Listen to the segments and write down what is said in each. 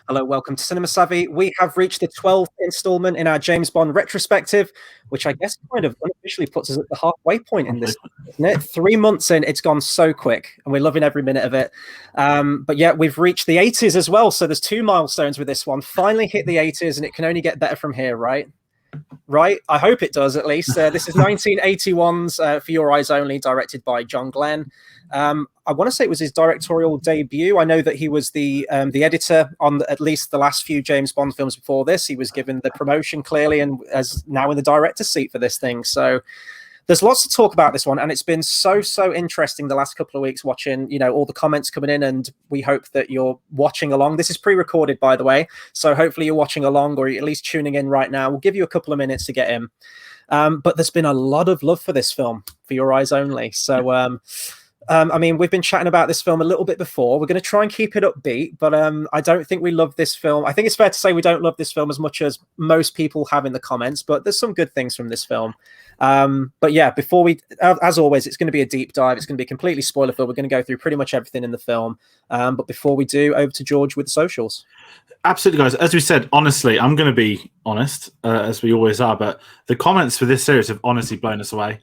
Hello, welcome to Cinema Savvy. We have reached the 12th installment in our James Bond retrospective, which I guess kind of unofficially puts us at the halfway point in this, isn't it? 3 months in, it's gone so quick, and we're loving every minute of it. But yeah, we've reached the 80s as well, so there's 2 milestones with this one. Finally hit the 80s, and it can only get better from here, right? Right? I hope it does, at least. This is 1981's For Your Eyes Only, directed by John Glenn. I want to say it was his directorial debut. I know that he was the editor on at least the last few James Bond films before this. He was given the promotion, clearly, and as now in the director's seat for this thing. So there's lots to talk about this one, and it's been so interesting the last couple of weeks watching, all the comments coming in, and we hope that you're watching along. This is pre-recorded, by the way, so hopefully you're watching along or you're at least tuning in right now. We'll give you a couple of minutes to get in. But there's been a lot of love for this film, For Your Eyes Only. So, I mean, we've been chatting about this film a little bit before. We're going to try and keep it upbeat, but I don't think we love this film. I think it's fair to say we don't love this film as much as most people have in the comments, but there's some good things from this film. But yeah, before we, as always, it's going to be a deep dive. It's going to be completely spoiler-filled. We're going to go through pretty much everything in the film. But before we do, over to George with the socials. Absolutely, guys. As we said, honestly, I'm going to be honest, as we always are, but the comments for this series have honestly blown us away.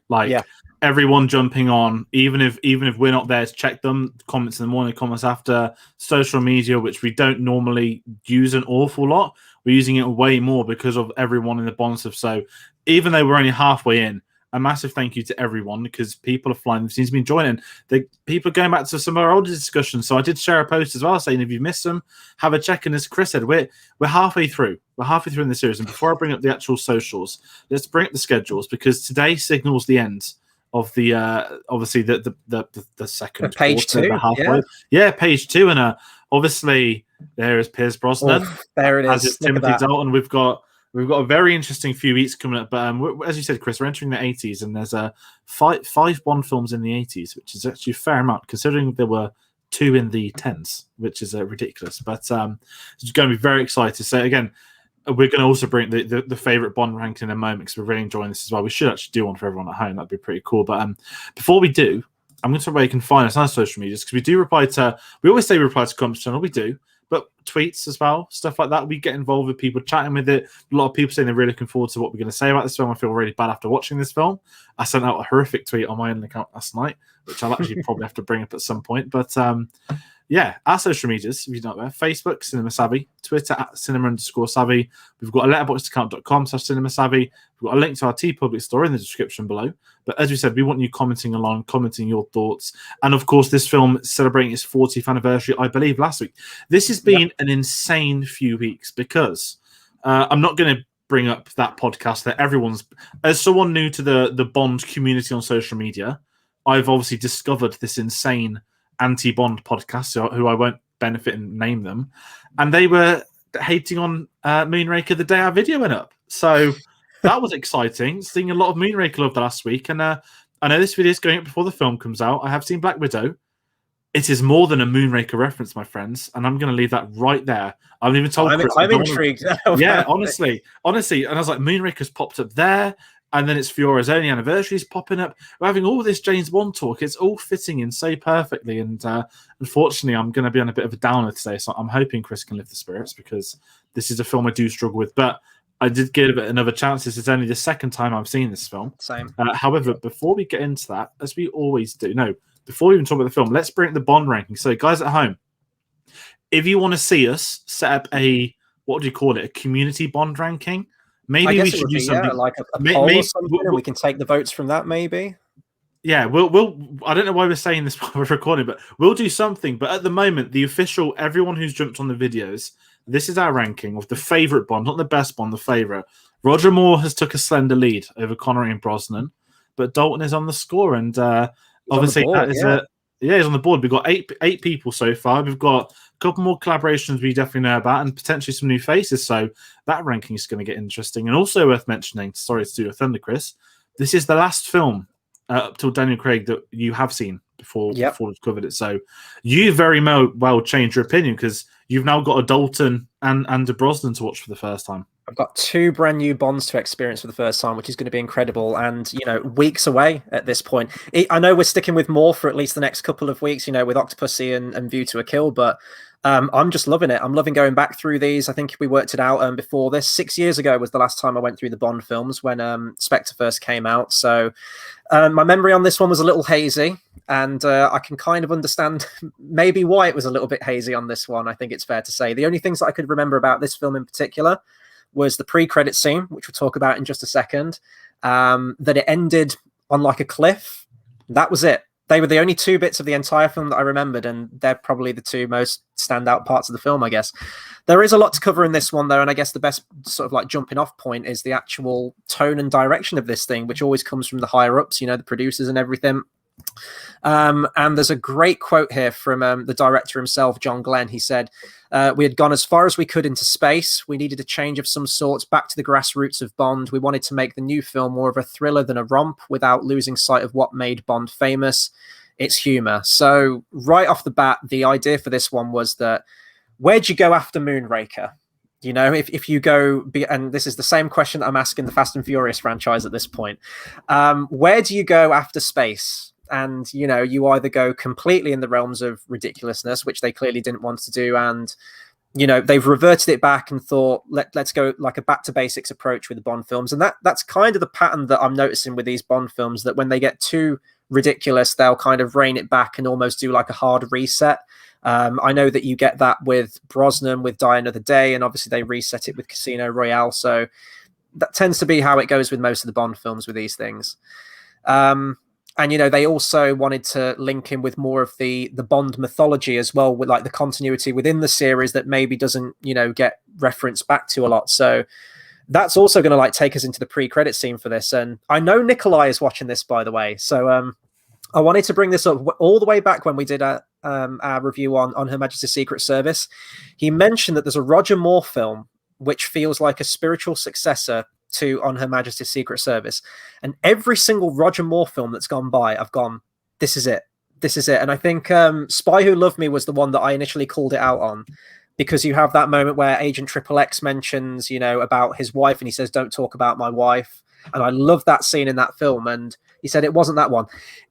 Everyone jumping on, even if we're not there to check them, comments in the morning, comments after, social media, which we don't normally use an awful lot. We're using it way more because of everyone in the Bond stuff. So even though we're only halfway in, a massive thank you to everyone, because people are flying. They seem to be enjoying it. People are going back to some of our older discussions. So I did share a post as well saying if you missed them, have a check. And as Chris said, we're halfway through. We're halfway through in the series. And before I bring up the actual socials, let's bring up the schedules, because today signals the end of the obviously the second page quarter, 2, halfway. Yeah, page 2, and obviously there is Pierce Brosnan. Oh, there it is. Timothy Dalton. We've got a very interesting few weeks coming up. But as you said, Chris, we're entering the 80s, and there's five Bond films in the 80s, which is actually a fair amount considering there were 2 in the 10s, which is ridiculous. But it's going to be very exciting. So again, we're going to also bring the favorite Bond ranking in a moment, because we're really enjoying this as well. We should actually do one for everyone at home. That'd be pretty cool. But before we do, I'm going to talk about you can find us on our social medias, because we do reply to. We always say we reply to comments channel. We do, but tweets as well, stuff like that. We get involved with people chatting with it. A lot of people saying they're really looking forward to what we're going to say about this film. I feel really bad after watching this film. I sent out a horrific tweet on my own account last night, which I'll actually probably have to bring up at some point. But yeah, our social medias, if you're not there, Facebook, Cinema Savvy, Twitter at cinema_savvy. We've got a letterboxdaccount.com/Cinema Savvy. We've got a link to our TeePublic store in the description below. But as we said, we want you commenting along, commenting your thoughts. And of course, this film celebrating its 40th anniversary, I believe, last week. This has been an insane few weeks, because I'm not going to bring up that podcast that everyone's... As someone new to the Bond community on social media, I've obviously discovered this insane anti-Bond podcast, who I won't benefit and name them, and they were hating on Moonraker the day our video went up. So that was exciting, seeing a lot of Moonraker love the last week. And I know this video is going up before the film comes out. I have seen Black Widow. It is more than a Moonraker reference, my friends, and I'm going to leave that right there. I haven't even told Chris. I'm intrigued. Yeah, honestly, and I was like, Moonraker's popped up there. And then it's For Your Eyes Only anniversary is popping up. We're having all this James Bond talk. It's all fitting in so perfectly. And unfortunately, I'm going to be on a bit of a downer today. So I'm hoping Chris can lift the spirits, because this is a film I do struggle with. But I did give it another chance. This is only the second time I've seen this film. Same. However, before we get into that, as we always do, before we even talk about the film, let's bring up the Bond ranking. So guys at home, if you want to see us set up what do you call it? A community Bond ranking? Maybe we should do something like a poll or something, and we can take the votes from that. Maybe. Yeah, we'll. I don't know why we're saying this while we're recording, but we'll do something. But at the moment, the official, everyone who's jumped on the videos, this is our ranking of the favorite Bond, not the best Bond, the favorite. Roger Moore has took a slender lead over Connery and Brosnan, but Dalton is on the score, and obviously that is he's on the board. We've got eight people so far. We've got a couple more collaborations we definitely know about, and potentially some new faces. So that ranking is going to get interesting. And also worth mentioning, sorry to do a thunder, Chris, this is the last film up till Daniel Craig that you have seen before we've covered it. So you very well changed your opinion, because you've now got a Dalton and a Brosnan to watch for the first time. I've got 2 brand new Bonds to experience for the first time, which is going to be incredible. And, weeks away at this point. I know we're sticking with more for at least the next couple of weeks, with Octopussy and View to a Kill. But I'm just loving it. I'm loving going back through these. I think we worked it out before this. 6 years ago was the last time I went through the Bond films when Spectre first came out. So my memory on this one was a little hazy, and I can kind of understand maybe why it was a little bit hazy on this one. I think it's fair to say. The only things that I could remember about this film in particular was the pre-credit scene, which we'll talk about in just a second, that it ended on like a cliff. That was it. They were the only two bits of the entire film that I remembered, and they're probably the two most standout parts of the film, I guess. There is a lot to cover in this one, though, and I guess the best sort of like jumping off point is the actual tone and direction of this thing, which always comes from the higher ups, the producers and everything. And there's a great quote here from the director himself, John Glenn. He said, we had gone as far as we could into space. We needed a change of some sort, back to the grassroots of Bond. We wanted to make the new film more of a thriller than a romp without losing sight of what made Bond famous. It's humor. So right off the bat, the idea for this one was that where'd you go after Moonraker? If you go, and this is the same question that I'm asking the Fast and Furious franchise at this point. Where do you go after space? And, you either go completely in the realms of ridiculousness, which they clearly didn't want to do. And, they've reverted it back and thought, let's go like a back to basics approach with the Bond films. And that's kind of the pattern that I'm noticing with these Bond films, that when they get too ridiculous, they'll kind of rein it back and almost do like a hard reset. I know that you get that with Brosnan with Die Another Day, and obviously they reset it with Casino Royale. So that tends to be how it goes with most of the Bond films with these things. And, they also wanted to link in with more of the Bond mythology as well, with like the continuity within the series that maybe doesn't, get referenced back to a lot. So that's also going to like take us into the pre-credit scene for this. And I know Nikolai is watching this, by the way. So I wanted to bring this up all the way back when we did our review on Her Majesty's Secret Service. He mentioned that there's a Roger Moore film which feels like a spiritual successor to On Her Majesty's Secret Service. And every single Roger Moore film that's gone by, I've gone, this is it. This is it. And I think Spy Who Loved Me was the one that I initially called it out on, because you have that moment where Agent Triple X mentions, about his wife, and he says, "Don't talk about my wife." And I love that scene in that film. And he said, it wasn't that one.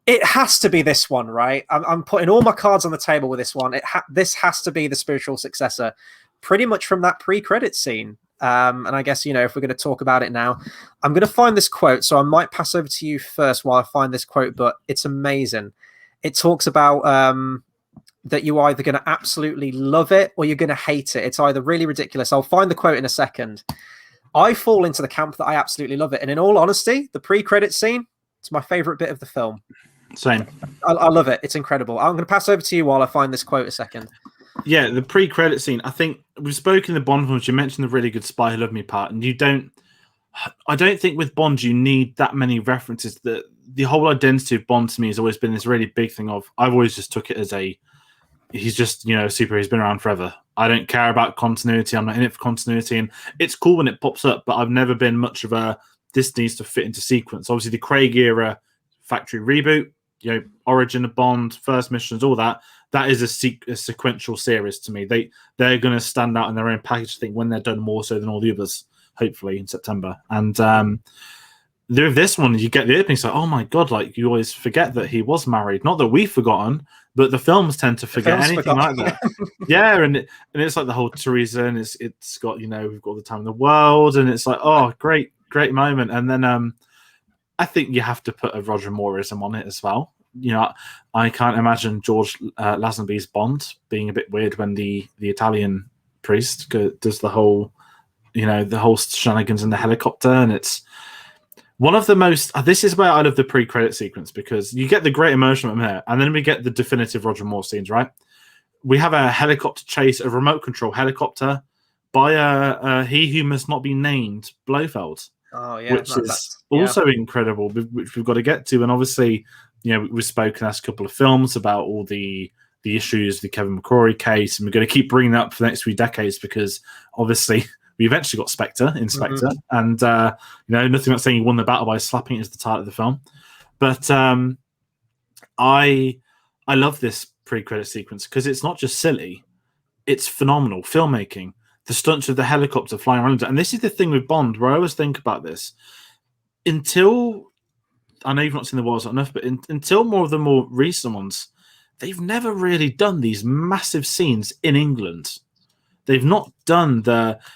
It has to be this one, right? I'm putting all my cards on the table with this one. This has to be the spiritual successor, pretty much from that pre-credit scene. And I guess, if we're going to talk about it now, I'm going to find this quote. So I might pass over to you first while I find this quote, but it's amazing. It talks about that you're either going to absolutely love it or you're going to hate it. It's either really ridiculous. I'll find the quote in a second. I fall into the camp that I absolutely love it. And in all honesty, the pre-credit scene, it's my favorite bit of the film. Same. I love it. It's incredible. I'm going to pass over to you while I find this quote a second. Yeah, the pre-credit scene. I think we've spoken the Bond films. You mentioned the really good Spy Who Loved Me part, and I don't think with Bond you need that many references. The whole identity of Bond to me has always been this really big thing of, I've always just took it as he's just, super, he's been around forever. I don't care about continuity. I'm not in it for continuity. And it's cool when it pops up, but I've never been much of this needs to fit into sequence. Obviously the Craig era factory reboot, origin of Bond, first missions, all that is a sequential series to me. They're going to stand out in their own package, I think, when they're done, more so than all the others, hopefully in September. And with this one, you get the opening, so oh my god, like you always forget that he was married. Not that we've forgotten, but the films tend to forget anything like that. Yeah, and it's like the whole Teresa, and it's got, we've got all the time in the world, and it's like, oh, great moment. And then I think you have to put a Roger Mooreism on it as well. I can't imagine George Lazenby's Bond being a bit weird when the Italian priest does the whole, the whole shenanigans in the helicopter, and it's one of the most. This is where I love the pre-credit sequence, because you get the great emotion from there, and then we get the definitive Roger Moore scenes. Right, we have a helicopter chase, a remote control helicopter by a he who must not be named, Blofeld. Oh yeah, which is also incredible, which we've got to get to, and obviously. We've spoken last couple of films about all the issues, the Kevin McCrory case, and we're going to keep bringing that up for the next few decades, because obviously we eventually got Spectre in Spectre, and nothing about saying he won the battle by slapping it as the title of the film. But I love this pre-credit sequence because it's not just silly, it's phenomenal filmmaking. The stunts of the helicopter flying around, and this is the thing with Bond, where I always think about this until. I know you've not seen the Wars enough, but until more of the more recent ones, they've never really done these massive scenes in England. They've not done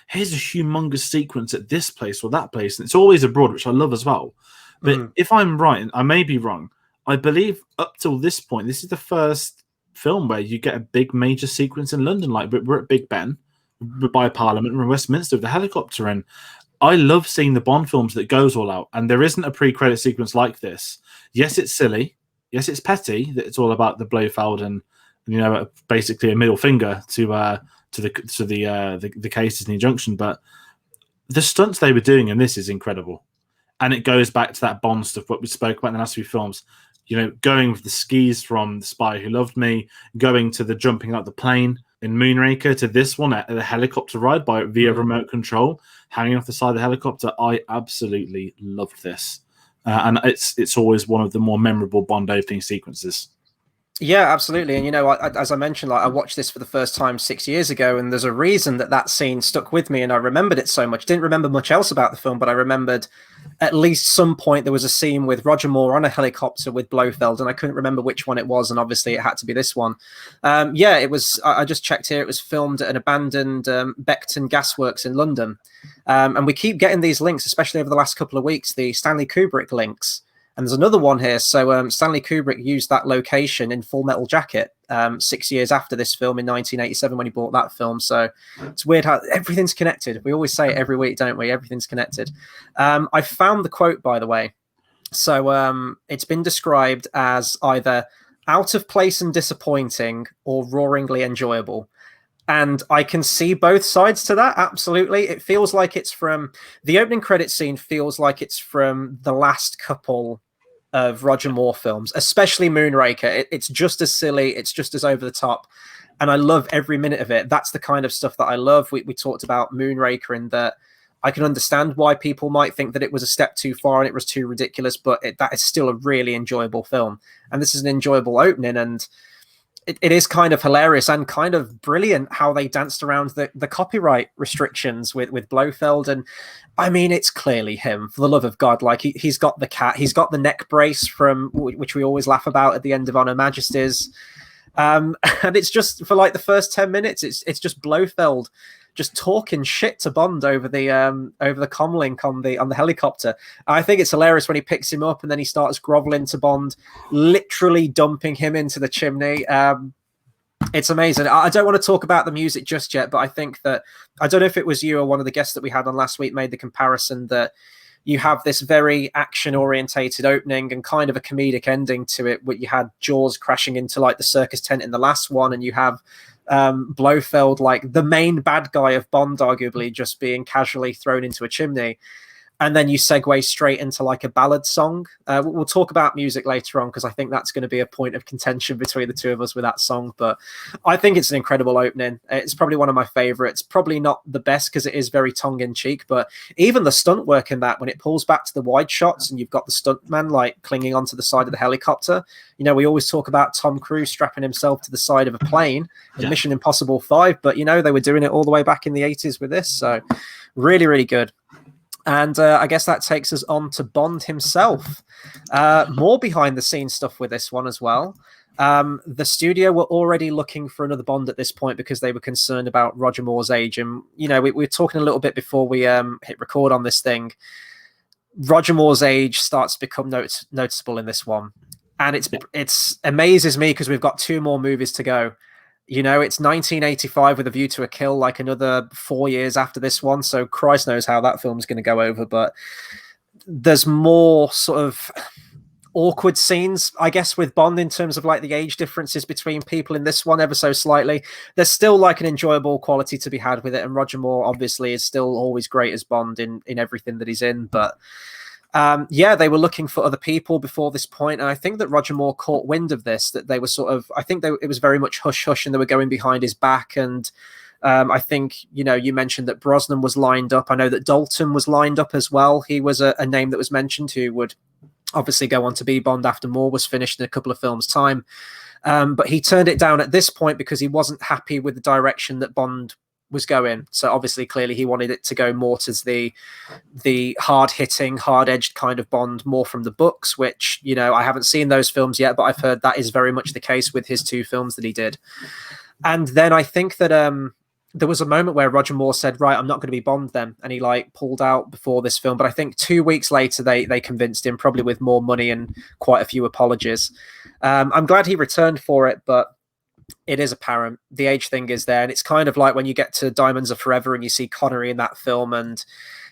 here's a humongous sequence at this place or that place. And it's always abroad, which I love as well. But if I'm right, and I may be wrong, I believe up till this point, this is the first film where you get a big major sequence in London. Like we're at Big Ben, by Parliament, we're in Westminster with the helicopter. And I love seeing the Bond films that goes all out. And there isn't a pre-credit sequence like this. Yes, it's silly. Yes, it's petty. That it's all about the Blofeld and basically a middle finger to the cases and the injunction, but the stunts they were doing in this is incredible, and it goes back to that Bond stuff what we spoke about in the last few films. Going with the skis from The Spy Who Loved Me, going to the jumping out the plane in Moonraker, to this one at the helicopter ride via remote control, hanging off the side of the helicopter. I absolutely loved this, and it's always one of the more memorable Bond opening sequences. Yeah, absolutely. And, as I mentioned, I watched this for the first time 6 years ago, and there's a reason that scene stuck with me, and I remembered it so much. Didn't remember much else about the film, but I remembered at least some point there was a scene with Roger Moore on a helicopter with Blofeld, and I couldn't remember which one it was, and obviously it had to be this one. It was, I just checked here, it was filmed at an abandoned Beckton gasworks in London. And we keep getting these links, especially over the last couple of weeks, the Stanley Kubrick links. And there's another one here. So Stanley Kubrick used that location in Full Metal Jacket 6 years after this film in 1987 when he bought that film. So it's weird how everything's connected. We always say it every week, don't we? Everything's connected. I found the quote, by the way. So it's been described as either out of place and disappointing or roaringly enjoyable. And I can see both sides to that. Absolutely. It feels like it's from the opening credit scene, feels like it's from the last couple of Roger Moore films, especially Moonraker. It's just as silly. It's just as over the top. And I love every minute of it. That's the kind of stuff that I love. We talked about Moonraker in that I can understand why people might think that it was a step too far and it was too ridiculous, but that is still a really enjoyable film. And this is an enjoyable opening. And it is kind of hilarious and kind of brilliant how they danced around the copyright restrictions with Blofeld. And I mean, it's clearly him, for the love of God. Like he's got the cat, he's got the neck brace from which we always laugh about at the end of On Her Majesty's. And it's just for like the first 10 minutes, it's just Blofeld just talking shit to Bond over the comlink on the helicopter. I think it's hilarious when he picks him up and then he starts groveling to Bond, literally dumping him into the chimney. It's amazing. I don't want to talk about the music just yet, but I think that, I don't know if it was you or one of the guests that we had on last week made the comparison that you have this very action-orientated opening and kind of a comedic ending to it, where you had Jaws crashing into like the circus tent in the last one, and you have Blofeld, like the main bad guy of Bond, arguably just being casually thrown into a chimney. And then you segue straight into like a ballad song. We'll talk about music later on because I think that's going to be a point of contention between the two of us with that song. But I think it's an incredible opening. It's probably one of my favorites. Probably not the best because it is very tongue-in-cheek. But even the stunt work in that, when it pulls back to the wide shots and you've got the stuntman like clinging onto the side of the helicopter. You know, we always talk about Tom Cruise strapping himself to the side of a plane in Mission Impossible 5. But, you know, they were doing it all the way back in the 80s with this. So really, really good. And I guess that takes us on to Bond himself. More behind-the-scenes stuff with this one as well. The studio were already looking for another Bond at this point because they were concerned about Roger Moore's age. And, you know, we were talking a little bit before we hit record on this thing. Roger Moore's age starts to become noticeable in this one. And it's amazes me because we've got 2 more movies to go. You know, it's 1985 with A View to a Kill, like another 4 years after this one. So Christ knows how that film's going to go over. But there's more sort of awkward scenes, I guess, with Bond in terms of like the age differences between people in this one ever so slightly. There's still like an enjoyable quality to be had with it. And Roger Moore obviously is still always great as Bond in everything that he's in. But they were looking for other people before this point, and I think that Roger Moore caught wind of this, that they were sort of, I think it was very much hush-hush, and they were going behind his back, and I think, you know, you mentioned that Brosnan was lined up. I know that Dalton was lined up as well. He was a name that was mentioned who would obviously go on to be Bond after Moore was finished in a couple of films' time, but he turned it down at this point because he wasn't happy with the direction that Bond was going. So obviously, clearly, he wanted it to go more to the hard-hitting, hard-edged kind of Bond, more from the books, which, you know, I haven't seen those films yet, but I've heard that is very much the case with his 2 films that he did. And then I think that there was a moment where Roger Moore said, right, I'm not going to be Bond then. And he like pulled out before this film. But I think 2 weeks later, they convinced him, probably with more money and quite a few apologies. I'm glad he returned for it, but it is apparent. The age thing is there. And it's kind of like when you get to Diamonds Are Forever and you see Connery in that film and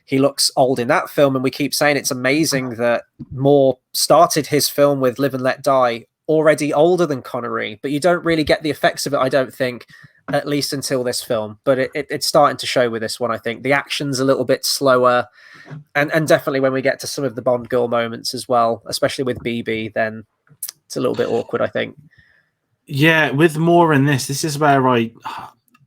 he looks old in that film. And we keep saying it's amazing that Moore started his film with Live and Let Die already older than Connery, but you don't really get the effects of it, I don't think, at least until this film. But it's starting to show with this one, I think. The action's a little bit slower, and definitely when we get to some of the Bond girl moments as well, especially with BB, then it's a little bit awkward, I think. Yeah, with Moore in this is where I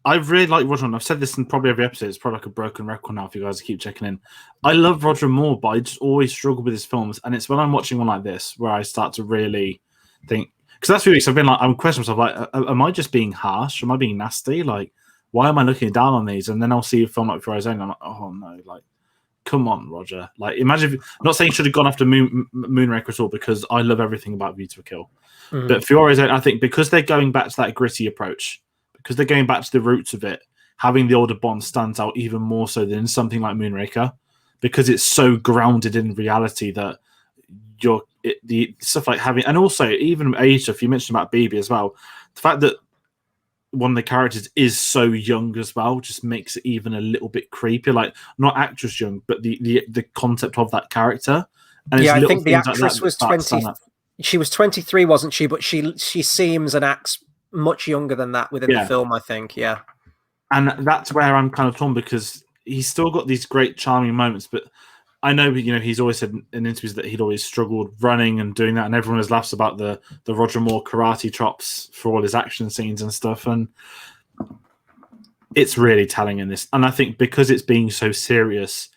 really like Roger Moore. I've said this in probably every episode. It's probably like a broken record now if you guys keep checking in. I love Roger Moore, but I just always struggle with his films. And it's when I'm watching one like this where I start to really think, because last few weeks I've been like, I'm questioning myself, like, am I just being harsh? Am I being nasty? Like, why am I looking down on these? And then I'll see a film like For His Own, I'm like, oh no, like, come on, Roger. Like, imagine if, I'm not saying you should have gone after Moonraker at all, because I love everything about View to a Kill. Mm-hmm. But For His Own, I think because they're going back to that gritty approach, because they're going back to the roots of it, having the older Bond stands out even more so than something like Moonraker, because it's so grounded in reality that the stuff like having, and also even age stuff, you mentioned about BB as well, the fact that one of the characters is so young as well just makes it even a little bit creepier. Like, not actress young, but the concept of that character. And yeah, I think the actress was 20. She was 23, wasn't she? But she seems and acts much younger than that within the film, I think. Yeah, and that's where I'm kind of torn, because he's still got these great charming moments, but I know, you know, he's always said in interviews that he'd always struggled running and doing that, and everyone always laughs about the Roger Moore karate chops for all his action scenes and stuff, and it's really telling in this. And I think because it's being so serious,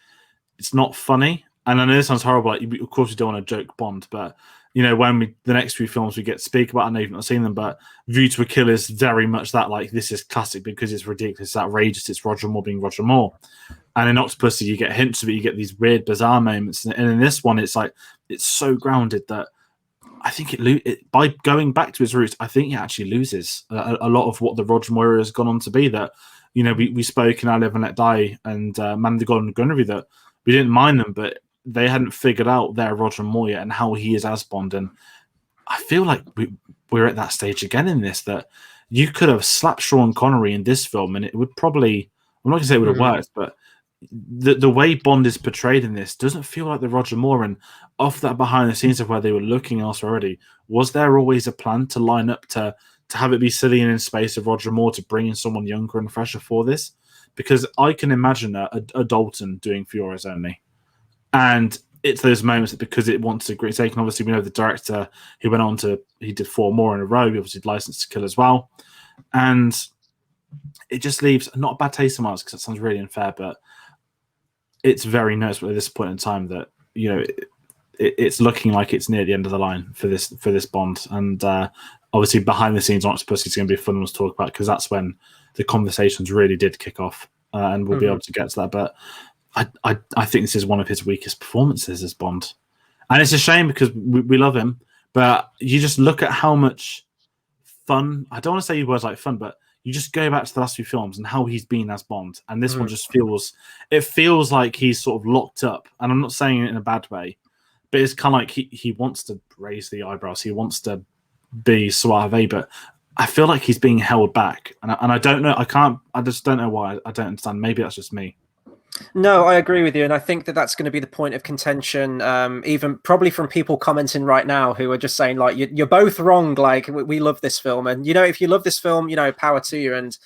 it's not funny. And I know this sounds horrible, like, of course we don't want to joke Bond, but, you know, when the next few films we get to speak about, I know you've not seen them, but View to a Kill is very much that, like, this is classic because it's ridiculous, it's outrageous, it's Roger Moore being Roger Moore. And in Octopussy, you get hints of it, you get these weird, bizarre moments. And in this one, it's like, it's so grounded that I think it by going back to its roots, I think it actually loses a lot of what the Roger Moore has gone on to be. That, you know, we spoke in I Live and Let Die and Man of the Golden Gun Review that we didn't mind them, but they hadn't figured out their Roger Moore yet and how he is as Bond. And I feel like we're at that stage again in this, that you could have slapped Sean Connery in this film and it would probably, I'm not going to say it would have worked, but the way Bond is portrayed in this doesn't feel like the Roger Moore. And off that behind the scenes of where they were looking elsewhere already, was there always a plan to line up to have it be silly and in space of Roger Moore to bring in someone younger and fresher for this? Because I can imagine a Dalton doing For His Only. And it's those moments that, because it wants to agree take, and obviously we know the director who went on to, he did 4 more in a row, he obviously did License to Kill as well. And it just leaves not a bad taste in my mouth, because that sounds really unfair, but it's very noticeable at this point in time that, you know, it's looking like it's near the end of the line for this Bond. And obviously behind the scenes, Octopussy is going to be a fun one to talk about, because that's when the conversations really did kick off, and we'll be able to get to that. But I think this is one of his weakest performances as Bond. And it's a shame, because we love him, but you just look at how much fun, I don't want to say words like fun, but you just go back to the last few films and how he's been as Bond. And this one just feels like he's sort of locked up. And I'm not saying it in a bad way, but it's kind of like he wants to raise the eyebrows. He wants to be suave, but I feel like he's being held back. And I don't know. I just don't know why. I don't understand. Maybe that's just me. No, I agree with you, and I think that that's going to be the point of contention, even probably from people commenting right now who are just saying, like, you're both wrong, like, we love this film, and, you know, if you love this film, you know, power to you. And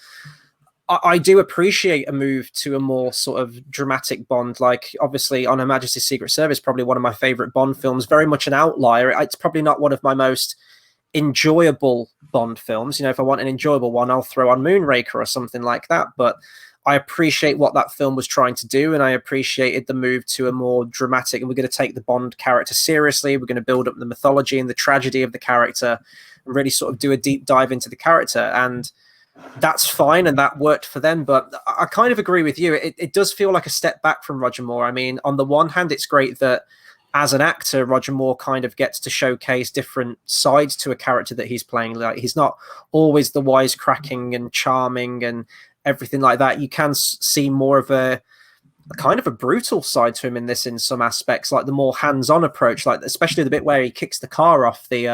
I do appreciate a move to a more sort of dramatic Bond, like, obviously On Her Majesty's Secret Service, probably one of my favorite Bond films, very much an outlier. It's probably not one of my most enjoyable Bond films. You know, if I want an enjoyable one, I'll throw on Moonraker or something like that, but I appreciate what that film was trying to do, and I appreciated the move to a more dramatic, and we're going to take the Bond character seriously. We're going to build up the mythology and the tragedy of the character and really sort of do a deep dive into the character. And that's fine, and that worked for them. But I kind of agree with you. It does feel like a step back from Roger Moore. I mean, on the one hand, it's great that as an actor, Roger Moore kind of gets to showcase different sides to a character that he's playing. Like, he's not always the wisecracking and charming and everything like that. You can see more of a kind of a brutal side to him in this, in some aspects, like the more hands-on approach, like especially the bit where he kicks the car off the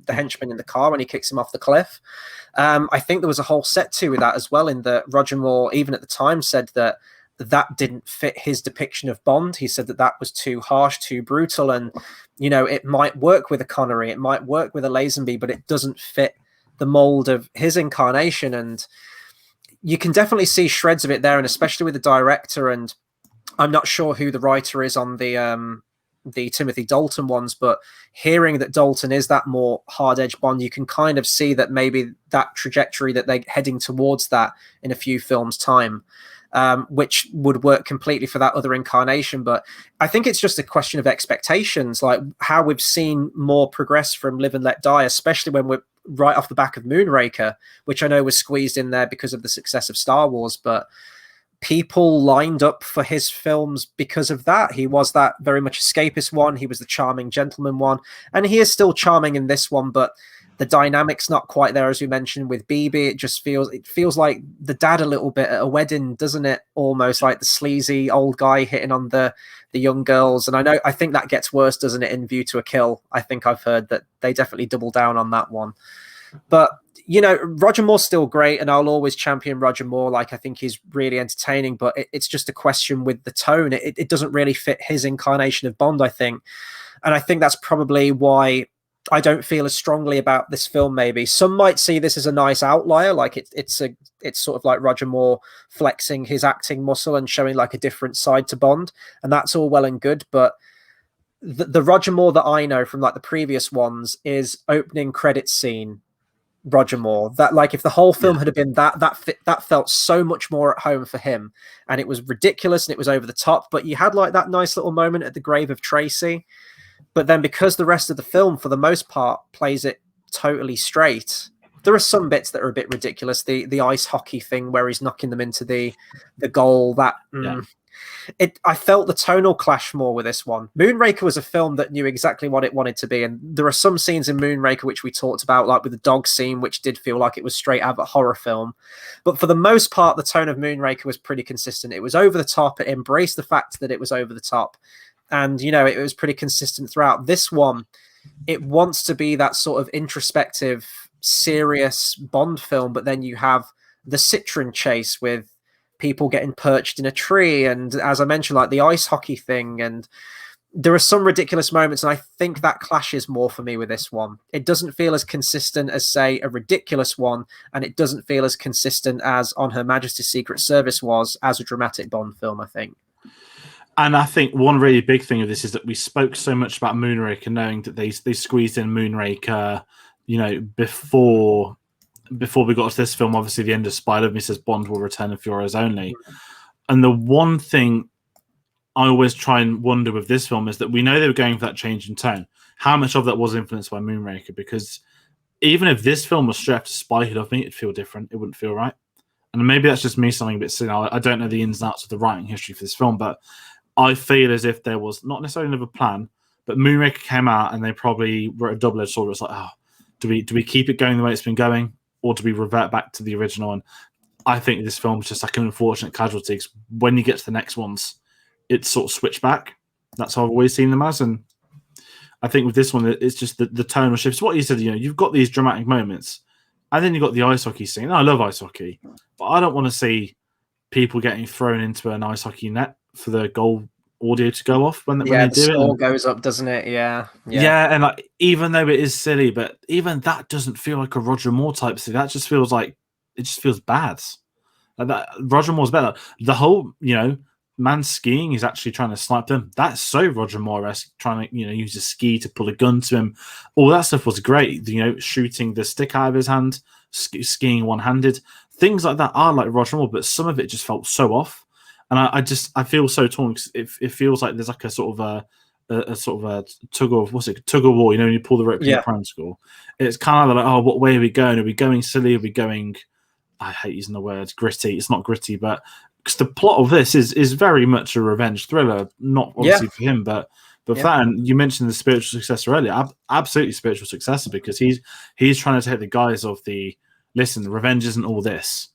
henchman in the car when he kicks him off the cliff. I think there was a whole set to with that as well, in that Roger Moore, even at the time, said that didn't fit his depiction of Bond. He said that was too harsh, too brutal, and it might work with a Connery, it might work with a Lazenby, but it doesn't fit the mold of his incarnation. And you can definitely see shreds of it there, and especially with the director. And I'm not sure who the writer is on the Timothy Dalton ones, but hearing that Dalton is that more hard-edged Bond, you can kind of see that maybe that trajectory that they're heading towards that in a few films' time, which would work completely for that other incarnation. But I think it's just a question of expectations, like how we've seen more progress from Live and Let Die, especially when we're right off the back of Moonraker, which I know was squeezed in there because of the success of Star Wars, but people lined up for his films because of that. He was that very much escapist one. He was the charming gentleman one, and he is still charming in this one, but the dynamic's not quite there, as we mentioned with BB. It feels like the dad a little bit at a wedding, doesn't it? Almost like the sleazy old guy hitting on the young girls. And I think that gets worse, doesn't it, in View to a Kill? I think I've heard that they definitely double down on that one. But Roger Moore's still great, and I'll always champion Roger Moore. Like, I think he's really entertaining, but it's just a question with the tone. It doesn't really fit his incarnation of Bond, I think. And I think that's probably why I don't feel as strongly about this film. Maybe some might see this as a nice outlier, like it's sort of like Roger Moore flexing his acting muscle and showing like a different side to Bond, and that's all well and good. But the Roger Moore that I know from like the previous ones is opening credits scene Roger Moore. That, like, if the whole film had been that felt so much more at home for him, and it was ridiculous and it was over the top, but you had like that nice little moment at the grave of Tracy. But then, because the rest of the film, for the most part, plays it totally straight, there are some bits that are a bit ridiculous. The ice hockey thing where he's knocking them into the goal. I felt the tonal clash more with this one. Moonraker was a film that knew exactly what it wanted to be, and there are some scenes in Moonraker which we talked about, like with the dog scene, which did feel like it was straight out of a horror film. But for the most part, the tone of Moonraker was pretty consistent. It was over the top. It embraced the fact that it was over the top. And, it was pretty consistent throughout. This one, it wants to be that sort of introspective, serious Bond film, but then you have the Citroen chase with people getting perched in a tree, and, as I mentioned, like the ice hockey thing, and there are some ridiculous moments, and I think that clashes more for me with this one. It doesn't feel as consistent as, say, a Ridiculous one, and it doesn't feel as consistent as On Her Majesty's Secret Service was as a dramatic Bond film, I think. And I think one really big thing of this is that we spoke so much about Moonraker, knowing that they squeezed in Moonraker, before we got to this film. Obviously, the end of Spy Love Me says Bond will return if Euros only. And the one thing I always try and wonder with this film is that we know they were going for that change in tone. How much of that was influenced by Moonraker? Because even if this film was straight after Spy Who Loved Me, it'd feel different. It wouldn't feel right. And maybe that's just me sounding a bit silly. I don't know the ins and outs of the writing history for this film, but I feel as if there was not necessarily another plan, but Moonraker came out and they probably were a double-edged sword. It's like, do we keep it going the way it's been going, or do we revert back to the original? And I think this film is just like an unfortunate casualty, because when you get to the next ones, it's sort of switched back. That's how I've always seen them as. And I think with this one, it's just the tonal shifts. What you said, you've got these dramatic moments, and then you've got the ice hockey scene. I love ice hockey, but I don't want to see people getting thrown into an ice hockey net for the goal audio to go off when they do it. The score goes up, doesn't it? Yeah, and like, even though it is silly, but even that doesn't feel like a Roger Moore type thing. That just feels like it just feels bad. Like that, Roger Moore's better. The whole, man skiing is actually trying to snipe them. That's so Roger Moore-esque, trying to use a ski to pull a gun to him. All that stuff was great. Shooting the stick out of his hand, skiing one-handed. Things like that are like Roger Moore, but some of it just felt so off. And I feel so torn, because it feels like there's like a sort of a tug of war. When you pull the rope in primary school, it's kind of like, what way are we going? Are we going silly? Are we going I hate using the word gritty. It's not gritty, but because the plot of this is very much a revenge thriller, not obviously for him, but that, and you mentioned the spiritual successor earlier. Absolutely spiritual successor, because he's trying to take the guise of listen, revenge isn't all this.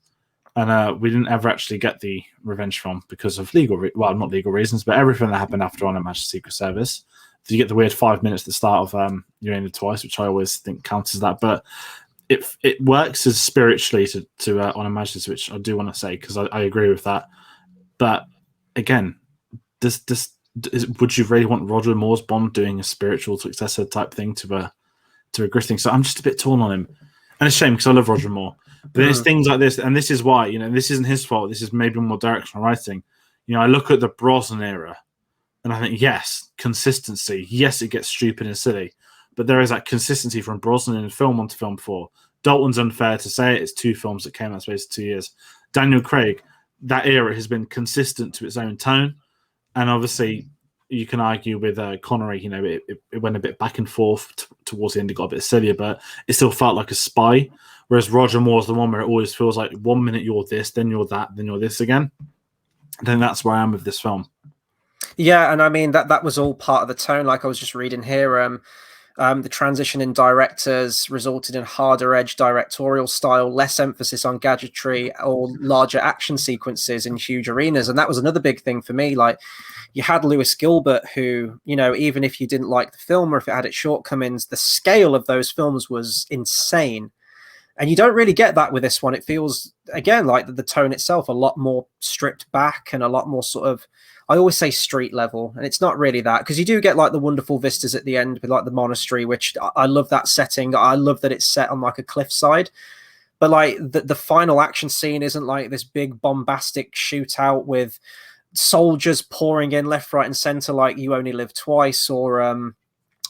And we didn't ever actually get the revenge from because of not legal reasons, but everything that happened after On Her Majesty's Secret Service. You get the weird 5 minutes at the start of You're in It Twice, which I always think counts as that. But it works as spiritually to On Her Majesty's, which I do want to say, because I agree with that. But again, would you really want Roger Moore's Bond doing a spiritual successor type thing to a gritting? So I'm just a bit torn on him. And it's a shame, because I love Roger Moore. But there's things like this, and this is why, this isn't his fault. This is maybe more directional writing. I look at the Brosnan era, and I think, yes, consistency. Yes, it gets stupid and silly, but there is that consistency from Brosnan in film 1 to film 4. Dalton's unfair to say it. It's 2 films that came out in the space of 2 years. Daniel Craig, that era has been consistent to its own tone. And obviously, you can argue with Connery, it went a bit back and forth towards the end. It got a bit sillier, but it still felt like a spy. Whereas Roger Moore's the one where it always feels like 1 minute you're this, then you're that, then you're this again. I think that's where I am with this film. Yeah, and I mean that was all part of the tone. Like I was just reading here, the transition in directors resulted in harder edge directorial style, less emphasis on gadgetry or larger action sequences in huge arenas, and that was another big thing for me. Like, you had Lewis Gilbert, who, even if you didn't like the film or if it had its shortcomings, the scale of those films was insane. And you don't really get that with this one. It feels, again, like the tone itself a lot more stripped back and a lot more sort of, I always say street level, and it's not really that, because you do get like the wonderful vistas at the end with like the monastery, which I love that setting. I love that it's set on like a cliffside, but like the final action scene isn't like this big bombastic shootout with soldiers pouring in left, right, and center like You Only Live Twice or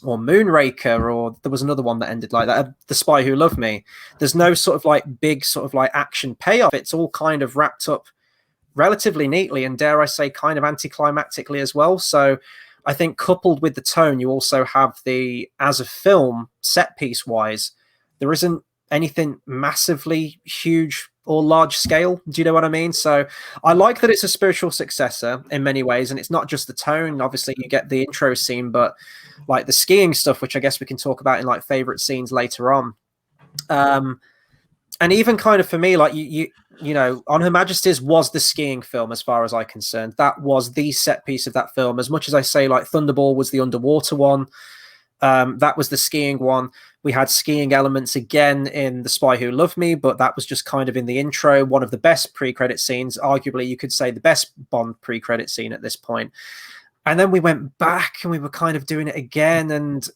Moonraker, or there was another one that ended like that, The Spy Who Loved Me. There's no sort of like big sort of like action payoff. It's all kind of wrapped up relatively neatly, and dare I say kind of anticlimactically as well. So I think coupled with the tone, you also have as a film, set piece wise, there isn't anything massively huge or large scale. Do you know what I mean? So I like that it's a spiritual successor in many ways, and it's not just the tone. Obviously you get the intro scene, but like the skiing stuff, which I guess we can talk about in like favorite scenes later on. And even kind of for me, like you On Her Majesty's was the skiing film as far as I'm concerned. That was the set piece of that film. As much as I say like Thunderball was the underwater one, that was the skiing one. We had skiing elements again in The Spy Who Loved Me, but that was just kind of in the intro. One of the best pre-credit scenes, arguably you could say the best Bond pre-credit scene at this point. And then we went back and we were kind of doing it again. And,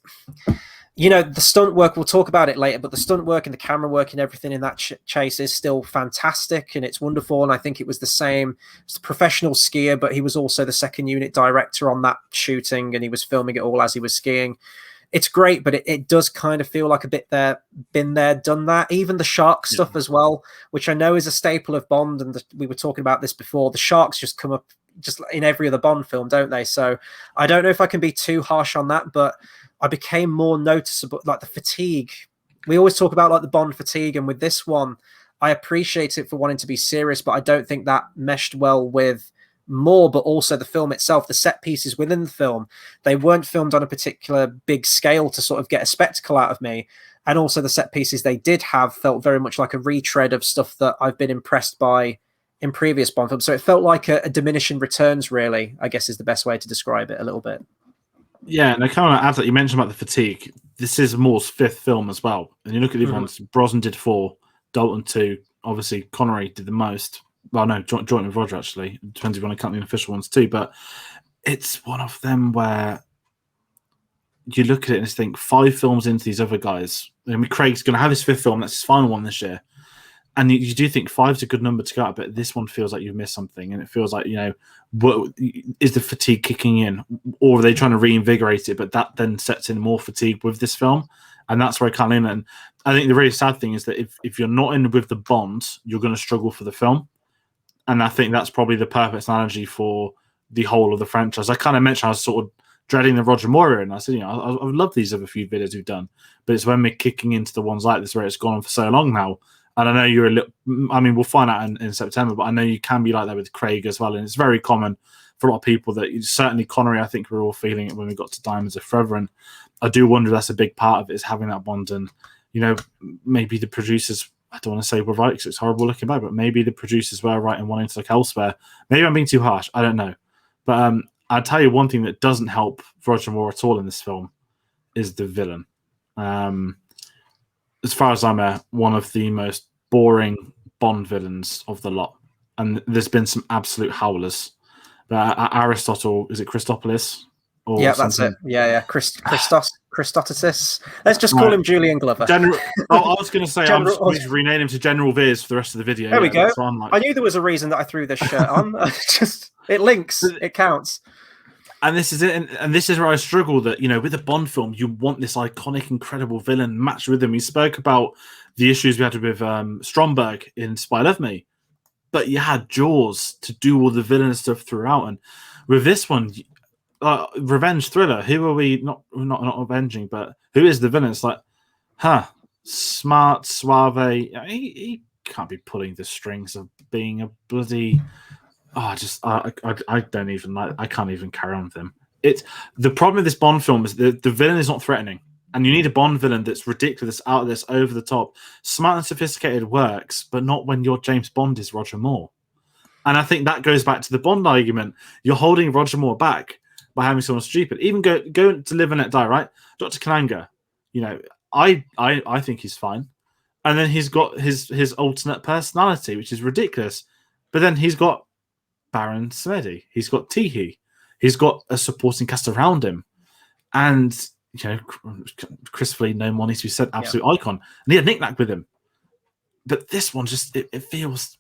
the stunt work, we'll talk about it later, but the stunt work and the camera work and everything in that chase is still fantastic and it's wonderful. And I think it was the same. It's a professional skier, but he was also the second unit director on that shooting, and he was filming it all as he was skiing. It's great, but it does kind of feel like a bit there, been there, done that. Even the shark stuff as well, which I know is a staple of Bond, and we were talking about this before. The sharks just come up just in every other Bond film, don't they? So I don't know if I can be too harsh on that, but I became more noticeable, like the fatigue. We always talk about like the Bond fatigue, and with this one, I appreciate it for wanting to be serious, but I don't think that meshed well with more, but also the film itself, the set pieces within the film, they weren't filmed on a particular big scale to sort of get a spectacle out of me. And also the set pieces they did have felt very much like a retread of stuff that I've been impressed by in previous Bond films. So it felt like a diminishing returns, really, I guess is the best way to describe it a little bit. Yeah, and I kind of add that you mentioned about the fatigue. This is Moore's 5th film as well. And you look at the ones, Brosnan did 4, Dalton 2, obviously Connery did the most. Well, no, joint with Roger, actually. It depends if you want to count the unofficial ones too. But it's one of them where you look at it and just think 5 films into these other guys. I mean, Craig's going to have his 5th film. That's his final one this year. And you do think 5's a good number to go out, but this one feels like you've missed something. And it feels like, what is the fatigue kicking in? Or are they trying to reinvigorate it? But that then sets in more fatigue with this film. And that's where I come in. And I think the really sad thing is that if you're not in with the Bond, you're going to struggle for the film. And I think that's probably the perfect analogy for the whole of the franchise. I kind of mentioned I was sort of dreading the Roger Moore, and I said, I would love these other few videos we've done, but it's when we're kicking into the ones like this where it's gone on for so long now, And I know you're a little. I mean, we'll find out in September, but I know you can be like that with Craig as well, and it's very common for a lot of people that certainly Connery. I think we're all feeling it when we got to Diamonds of Forever, and I do wonder if that's a big part of it is having that bond. And maybe the producers. I don't want to say we're right because it's horrible looking back, but maybe the producers were right and wanting to look elsewhere. Maybe I'm being too harsh. I don't know, but I'll tell you one thing that doesn't help Roger Moore at all in this film is the villain. As far as I'm aware, one of the most boring Bond villains of the lot. And there's been some absolute howlers. Aristotle, is it Christopoulos? Yeah, that's it. Yeah. Christotis. Let's just call him Julian Glover. I was going to say, I'm just going to rename him to General Veers for the rest of the video. There we go. I knew there was a reason that I threw this shirt on. It links. It counts. And this is it, and this is where I struggle that, with a Bond film, you want this iconic, incredible villain matched with him. We spoke about the issues we had with Stromberg in Spy Love Me, but you had Jaws to do all the villain stuff throughout. And with this one, revenge thriller, who are we not avenging, but who is the villain? It's like, smart, suave. He can't be pulling the strings of being a bloody... I don't even like. I can't even carry on with him. The problem with this Bond film is the villain is not threatening, and you need a Bond villain that's ridiculous, out of this, over the top, smart and sophisticated works, but not when your James Bond is Roger Moore. And I think that goes back to the Bond argument. You're holding Roger Moore back by having someone stupid. Even go to Live and Let Die, right? Dr. Kananga, I think he's fine, and then he's got his alternate personality, which is ridiculous. But then he's got Baron Samedi, he's got Teehee, he's got a supporting cast around him, and Christopher Lee, no more needs to be said, absolute icon, and he had Nick Nack with him. But this one just it feels,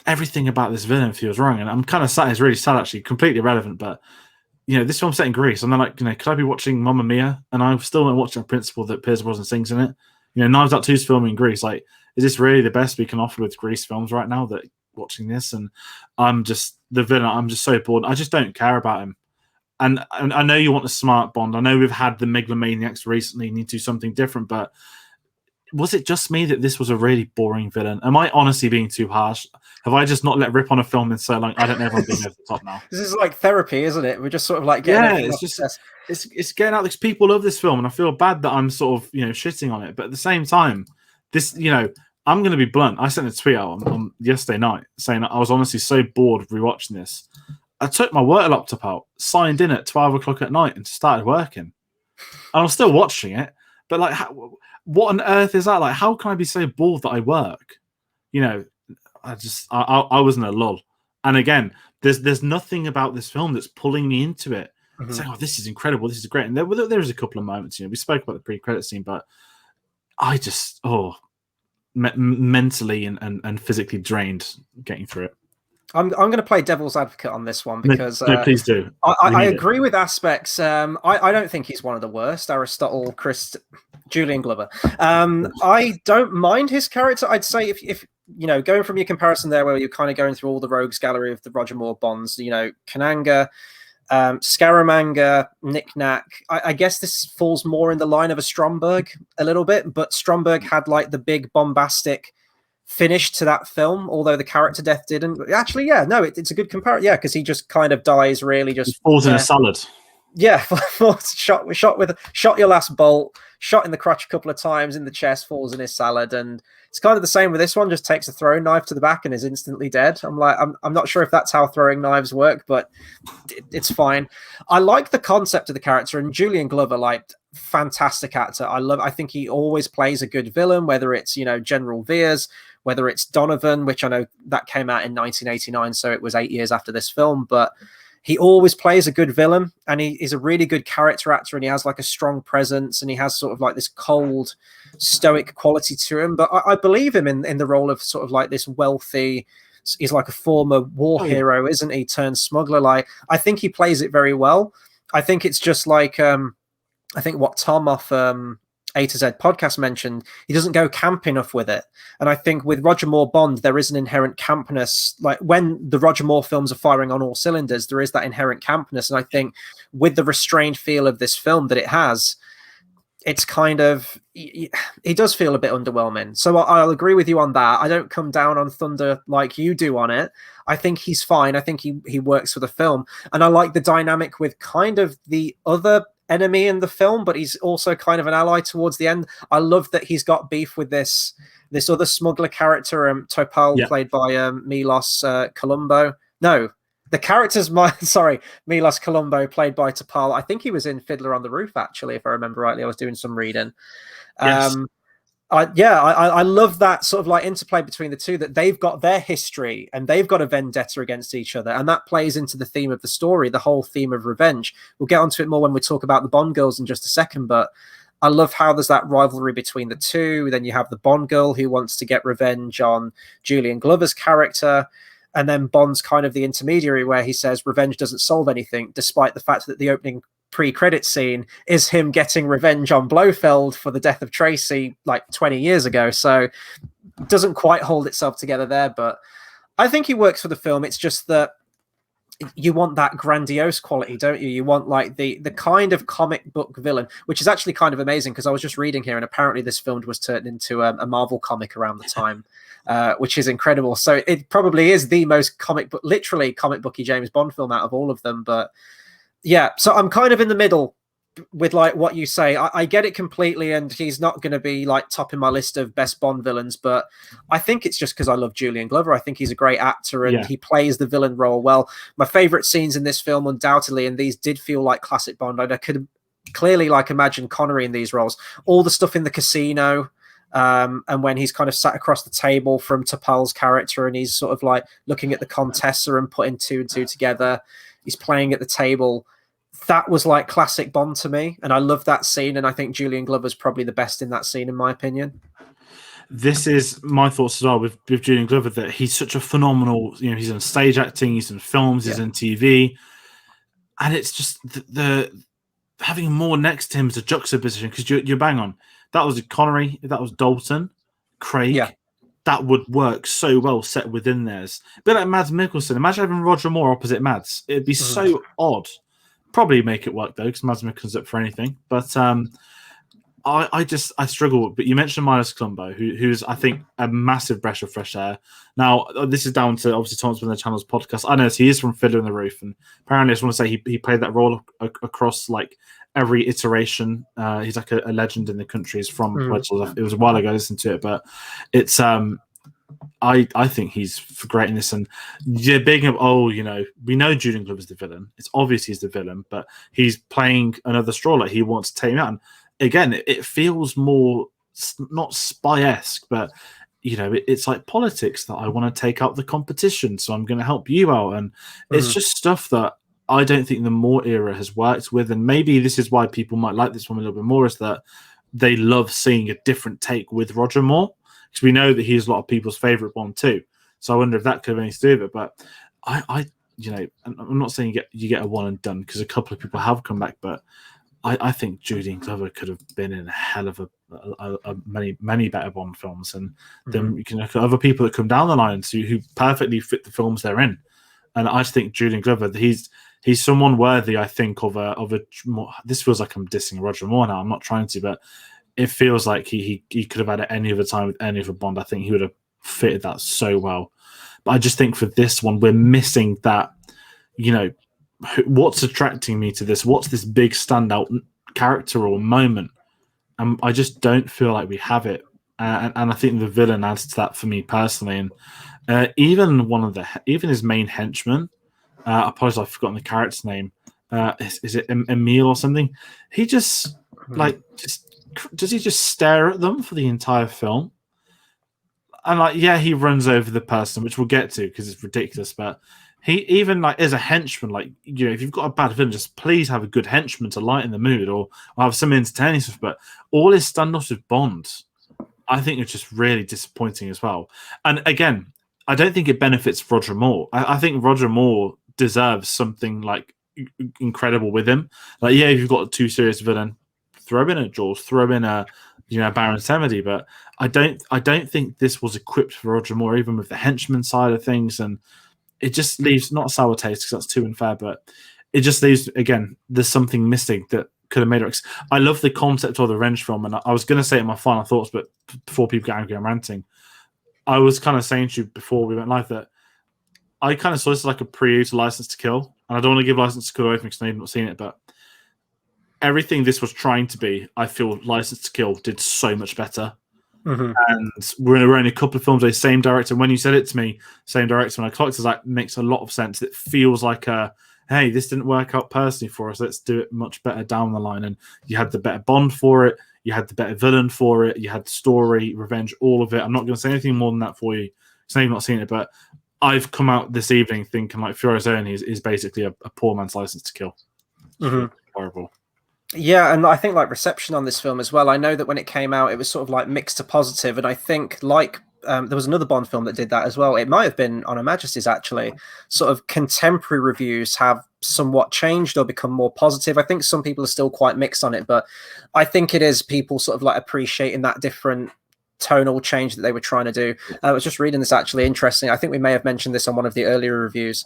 everything about this villain feels wrong, and I'm kind of sad. It's really sad, actually, completely irrelevant. But this film's set in Greece, and they're like, could I be watching Mamma Mia? And I'm still not watching a principle that Pierce Brosnan sings in it. Knives Out 2's filming in Greece. Like, is this really the best we can offer with Greece films right now? That watching this, and I'm just the villain. I'm just so bored. I just don't care about him. And I know you want a smart Bond. I know we've had the megalomaniacs recently. Need to do something different. But was it just me that this was a really boring villain? Am I honestly being too harsh? Have I just not let rip on a film in so long? I don't know if I'm being over the top now. This is like therapy, isn't it? We're just sort of like getting it's getting out because people love this film, and I feel bad that I'm sort of shitting on it. But at the same time, this I'm going to be blunt. I sent a tweet out on yesterday night saying I was honestly so bored of rewatching this. I took my work laptop out, signed in at 12 o'clock at night, and started working. And I'm still watching it, but like, what on earth is that? Like, how can I be so bored that I work? I was in a lull. And again, there's nothing about this film that's pulling me into it. Mm-hmm. Saying, this is incredible, this is great. And there was a couple of moments, we spoke about the pre-credit scene, but I just, mentally and physically drained getting through it. I'm going to play devil's advocate on this one because no, please do. I agree with aspects. I don't think he's one of the worst. Aristotle, Julian Glover. I don't mind his character. I'd say if going from your comparison there, where you're kind of going through all the rogues gallery of the Roger Moore Bonds, Kananga, Scaramanga, Nick Nack. I guess this falls more in the line of a Stromberg a little bit, but Stromberg had like the big bombastic finish to that film, although the character death didn't. Actually, it's a good comparison. Yeah, because he just kind of dies really, just he falls in a salad. Yeah, shot your last bolt, shot in the crotch a couple of times, in the chest, falls in his salad, and it's kind of the same with this one. Just takes a throwing knife to the back and is instantly dead. I'm not sure if that's how throwing knives work, but it's fine. I like the concept of the character, and Julian Glover, fantastic actor. I think he always plays a good villain, whether it's General Veers, whether it's Donovan, which I know that came out in 1989, so it was 8 years after this film, but he always plays a good villain, and he is a really good character actor, and he has a strong presence, and he has sort of this cold, stoic quality to him. But I believe him in the role of sort of this wealthy, he's like a former war hero, isn't he? Turned smuggler. I think he plays it very well. I think it's just I think what Tom off A to Z podcast mentioned, he doesn't go camp enough with it. And I think with Roger Moore Bond, there is an inherent campness. When the Roger Moore films are firing on all cylinders, there is that inherent campness. And I think with the restrained feel of this film that it has, it's kind of he does feel a bit underwhelming. So I'll agree with you on that. I don't come down on Thunder like you do on it. I think he's fine. I think he works for the film, and I like the dynamic with kind of the other enemy in the film, but he's also kind of an ally towards the end. I love that he's got beef with this other smuggler character, Topal, played by Milos Colombo. No, the character's Milos Colombo, played by Topal. I think he was in Fiddler on the Roof, actually, if I remember rightly. I was doing some reading. Yes. I love that sort of like interplay between the two, that they've got their history and they've got a vendetta against each other. And that plays into the theme of the story, the whole theme of revenge. We'll get onto it more when we talk about the Bond girls in just a second, but I love how there's that rivalry between the two. Then you have the Bond girl who wants to get revenge on Julian Glover's character. And then Bond's kind of the intermediary, where he says revenge doesn't solve anything, despite the fact that the opening pre-credit scene is him getting revenge on Blofeld for the death of Tracy like 20 years ago. So it doesn't quite hold itself together there, but I think he works for the film. It's just that you want that grandiose quality, don't you? You want like the kind of comic book villain, which is actually kind of amazing, because I was just reading here and apparently this film was turned into a Marvel comic around the time, which is incredible. So it probably is the most literally comic booky James Bond film out of all of them. But yeah, so I'm kind of in the middle with like what you say. I get it completely, and he's not going to be like topping my list of best Bond villains, but I think it's just because I love Julian Glover. I think he's a great actor, and he plays the villain role well. My favorite scenes in this film, undoubtedly, and these did feel like classic Bond. I could clearly like imagine Connery in these roles. All the stuff in the casino, and when he's kind of sat across the table from Topal's character, and he's sort of like looking at the Contessa and putting two and two together. He's playing at the table. That was like classic Bond to me, and I love that scene, and I think Julian Glover's probably the best in that scene, in my opinion. This is my thoughts as well with Julian Glover, that he's such a phenomenal, he's in stage acting, he's in films, he's in TV, and it's just the having more next to him as a juxtaposition, because you're bang on. That was Connery, that was Dalton, Craig. That would work so well set within theirs. A bit like Mads Mikkelsen. Imagine having Roger Moore opposite Mads. It'd be so odd. Probably make it work though, because Mads Mikkelsen's up for anything. But I struggle. But you mentioned Milos Colombo, who's I think a massive breath of fresh air. Now this is down to obviously Thomas Within the Channel's podcast. I know he is from Fiddler on the Roof, and apparently I just want to say he played that role across like every iteration. He's like a legend in the country. He's from it was a while ago I listened to it, but it's I think he's great in this. And you're big of we know Julian Glover's the villain. It's obvious he's the villain, but he's playing another straw, like he wants to take him out. And again, it feels more not spy-esque, but it's like politics, that I want to take out the competition, so I'm going to help you out. And it's just stuff that I don't think the Moore era has worked with, and maybe this is why people might like this one a little bit more, is that they love seeing a different take with Roger Moore, because we know that he's a lot of people's favorite Bond too. So I wonder if that could have anything to do with it. But I'm not saying you get a one and done, because a couple of people have come back, but I think Julian Glover could have been in a hell of a many better Bond films, and then you can look at other people that come down the line who perfectly fit the films they're in. And I just think Julian Glover, he's someone worthy, I think, of a more. This feels like I'm dissing Roger Moore now. I'm not trying to, but it feels like he could have had it any other time with any other Bond. I think he would have fitted that so well. But I just think for this one, we're missing that. What's attracting me to this? What's this big standout character or moment? I just don't feel like we have it. And I think the villain adds to that for me personally. And even his main henchman, I apologize, I've forgotten the character's name. Is it Emil or something? He just does he just stare at them for the entire film? And he runs over the person, which we'll get to because it's ridiculous. But he even as a henchman, if you've got a bad villain, just please have a good henchman to lighten the mood or have some entertaining stuff. But all his standoffs with Bond, I think it's just really disappointing as well. And again, I don't think it benefits Roger Moore. I think Roger Moore deserves something incredible with him. If you've got a too serious villain, throw in a Jaws, throw in a Baron Samedi, but I don't think this was equipped for Roger Moore, even with the henchman side of things, and it just leaves not a sour taste because that's too unfair, but it just leaves, again, there's something missing that could have made it. I love the concept of the revenge film, and I was going to say it in my final thoughts, but before people get angry, I'm ranting. I was kind of saying to you before we went live that I kind of saw this as like a prelude to License to Kill, and I don't want to give License to Kill away from me because I've not seen it, but everything this was trying to be, I feel License to Kill did so much better. Mm-hmm. And we're only a couple of films, the same director. When you said it to me, same director, when I clocked it, like makes a lot of sense. It feels like hey, this didn't work out personally for us. Let's do it much better down the line. And you had the better Bond for it. You had the better villain for it. You had the story, revenge, all of it. I'm not going to say anything more than that for you because I've not seen it. But I've come out this evening thinking like Fiorezoni is basically a poor man's License to Kill. Mm-hmm. Horrible. Yeah, and I think like reception on this film as well. I know that when it came out, it was sort of like mixed to positive, and I think like there was another Bond film that did that as well. It might have been On Her Majesty's actually. Sort of contemporary reviews have somewhat changed or become more positive. I think some people are still quite mixed on it, but I think it is people sort of like appreciating that different tonal change that they were trying to do. I was just reading this actually interesting. I think we may have mentioned this on one of the earlier reviews.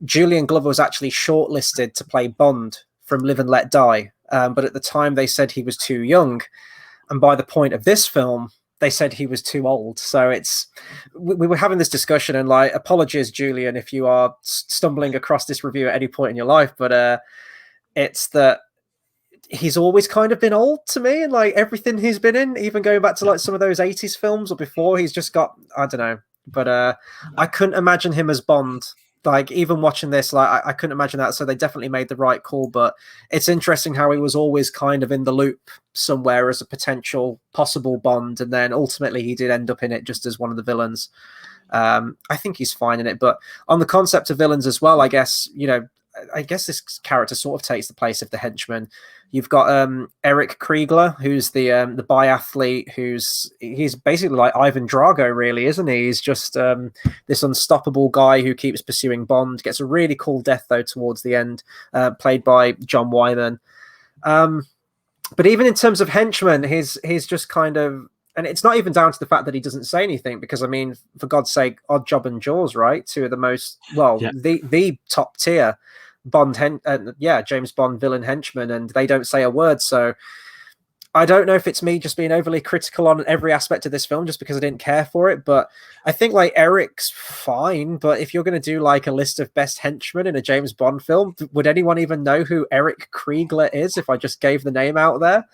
Julian Glover was actually shortlisted to play Bond from Live and Let Die, but at the time they said he was too young, and by the point of this film they said he was too old. So we were having this discussion, and like, apologies Julian if you are stumbling across this review at any point in your life, but it's that he's always kind of been old to me, and like everything he's been in, even going back to like some of those 80s films or before, he's just got, I don't know, but I couldn't imagine him as Bond. Like, even watching this, like I couldn't imagine that. So they definitely made the right call. But it's interesting how he was always kind of in the loop somewhere as a potential possible Bond, and then ultimately he did end up in it just as one of the villains. I think he's fine in it. But on the concept of villains as well, I guess, you know, I guess this character sort of takes the place of the henchman. You've got Eric Kriegler, who's the biathlete, he's basically like Ivan Drago, really, isn't he? He's just this unstoppable guy who keeps pursuing Bond. Gets a really cool death though towards the end, played by John Wyman. But even in terms of henchmen, he's just kind of, and it's not even down to the fact that he doesn't say anything, because I mean, for God's sake, Odd Job and Jaws, right? Two of the most, well, yeah, the top tier Bond, James Bond villain henchmen, and they don't say a word. So I don't know if it's me just being overly critical on every aspect of this film just because I didn't care for it, but I think like Eric's fine. But if you're going to do like a list of best henchmen in a James Bond film, would anyone even know who Eric Kriegler is if I just gave the name out there?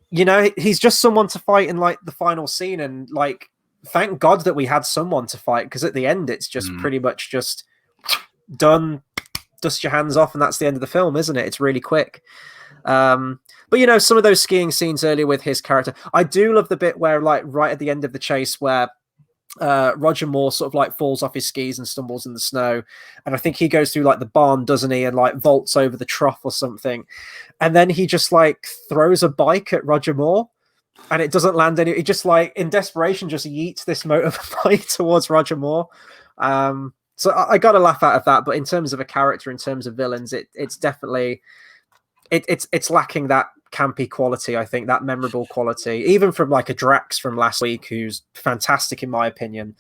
You know, he's just someone to fight in like the final scene, and like, thank God that we had someone to fight, because at the end it's just pretty much just done, dust your hands off, and that's the end of the film, isn't it? It's really quick. But you know, some of those skiing scenes earlier with his character, I do love the bit where like right at the end of the chase where Roger Moore sort of like falls off his skis and stumbles in the snow, and I think he goes through like the barn, doesn't he, and like vaults over the trough or something, and then he just like throws a bike at Roger Moore and it doesn't land any. He just like in desperation just yeets this motorbike towards Roger Moore. So I got a laugh out of that, but in terms of a character, in terms of villains, it's definitely it's lacking that campy quality. I think that memorable quality, even from like a Drax from last week, who's fantastic in my opinion.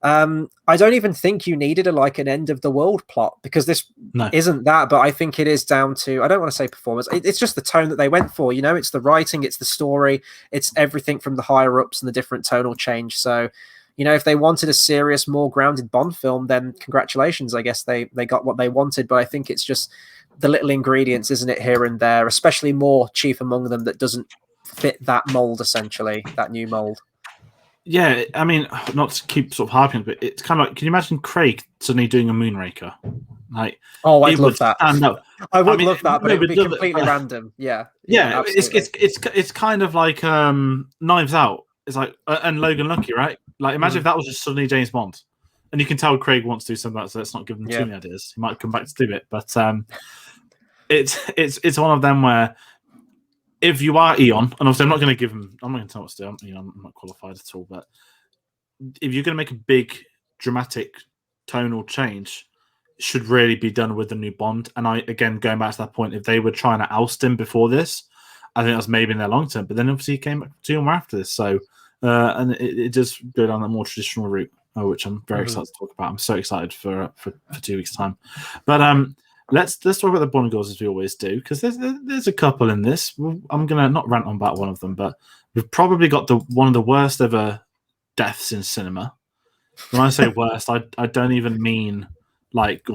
I don't even think you needed an end of the world plot, because this isn't that. But I think it is down to, I don't want to say performance. It's just the tone that they went for. You know, it's the writing, it's the story, it's everything from the higher ups and the different tonal change. So, you know, if they wanted a serious, more grounded Bond film, then congratulations. I guess they got what they wanted. But I think it's just the little ingredients, isn't it, here and there, especially more chief among them, that doesn't fit that mold, essentially, that new mold. Yeah, I mean, not to keep sort of harping, but it's kind of like, can you imagine Craig suddenly doing a Moonraker? Like, oh, I'd love that. I would love that, but it would be completely random. Yeah, it's kind of like Knives Out. It's like and Logan Lucky, right? Like, imagine if that was just suddenly James Bond, and you can tell Craig wants to do something like that, so let's not give him too many ideas. He might come back to do it, but it's one of them where, if you are Eon, and obviously I'm not going to give him, I'm not going to tell what to do. I'm not qualified at all, but if you're going to make a big dramatic tonal change, it should really be done with the new Bond. And again, going back to that point, if they were trying to oust him before this, I think that's maybe in their long term. But then obviously he came back to him after this, so and it does go down that more traditional route, which I'm very excited to talk about. I'm so excited for 2 weeks' time. But let's talk about the Bond girls as we always do, because there's a couple in this. I'm gonna not rant on about one of them, but we've probably got one of the worst ever deaths in cinema. When I say worst, I don't even mean like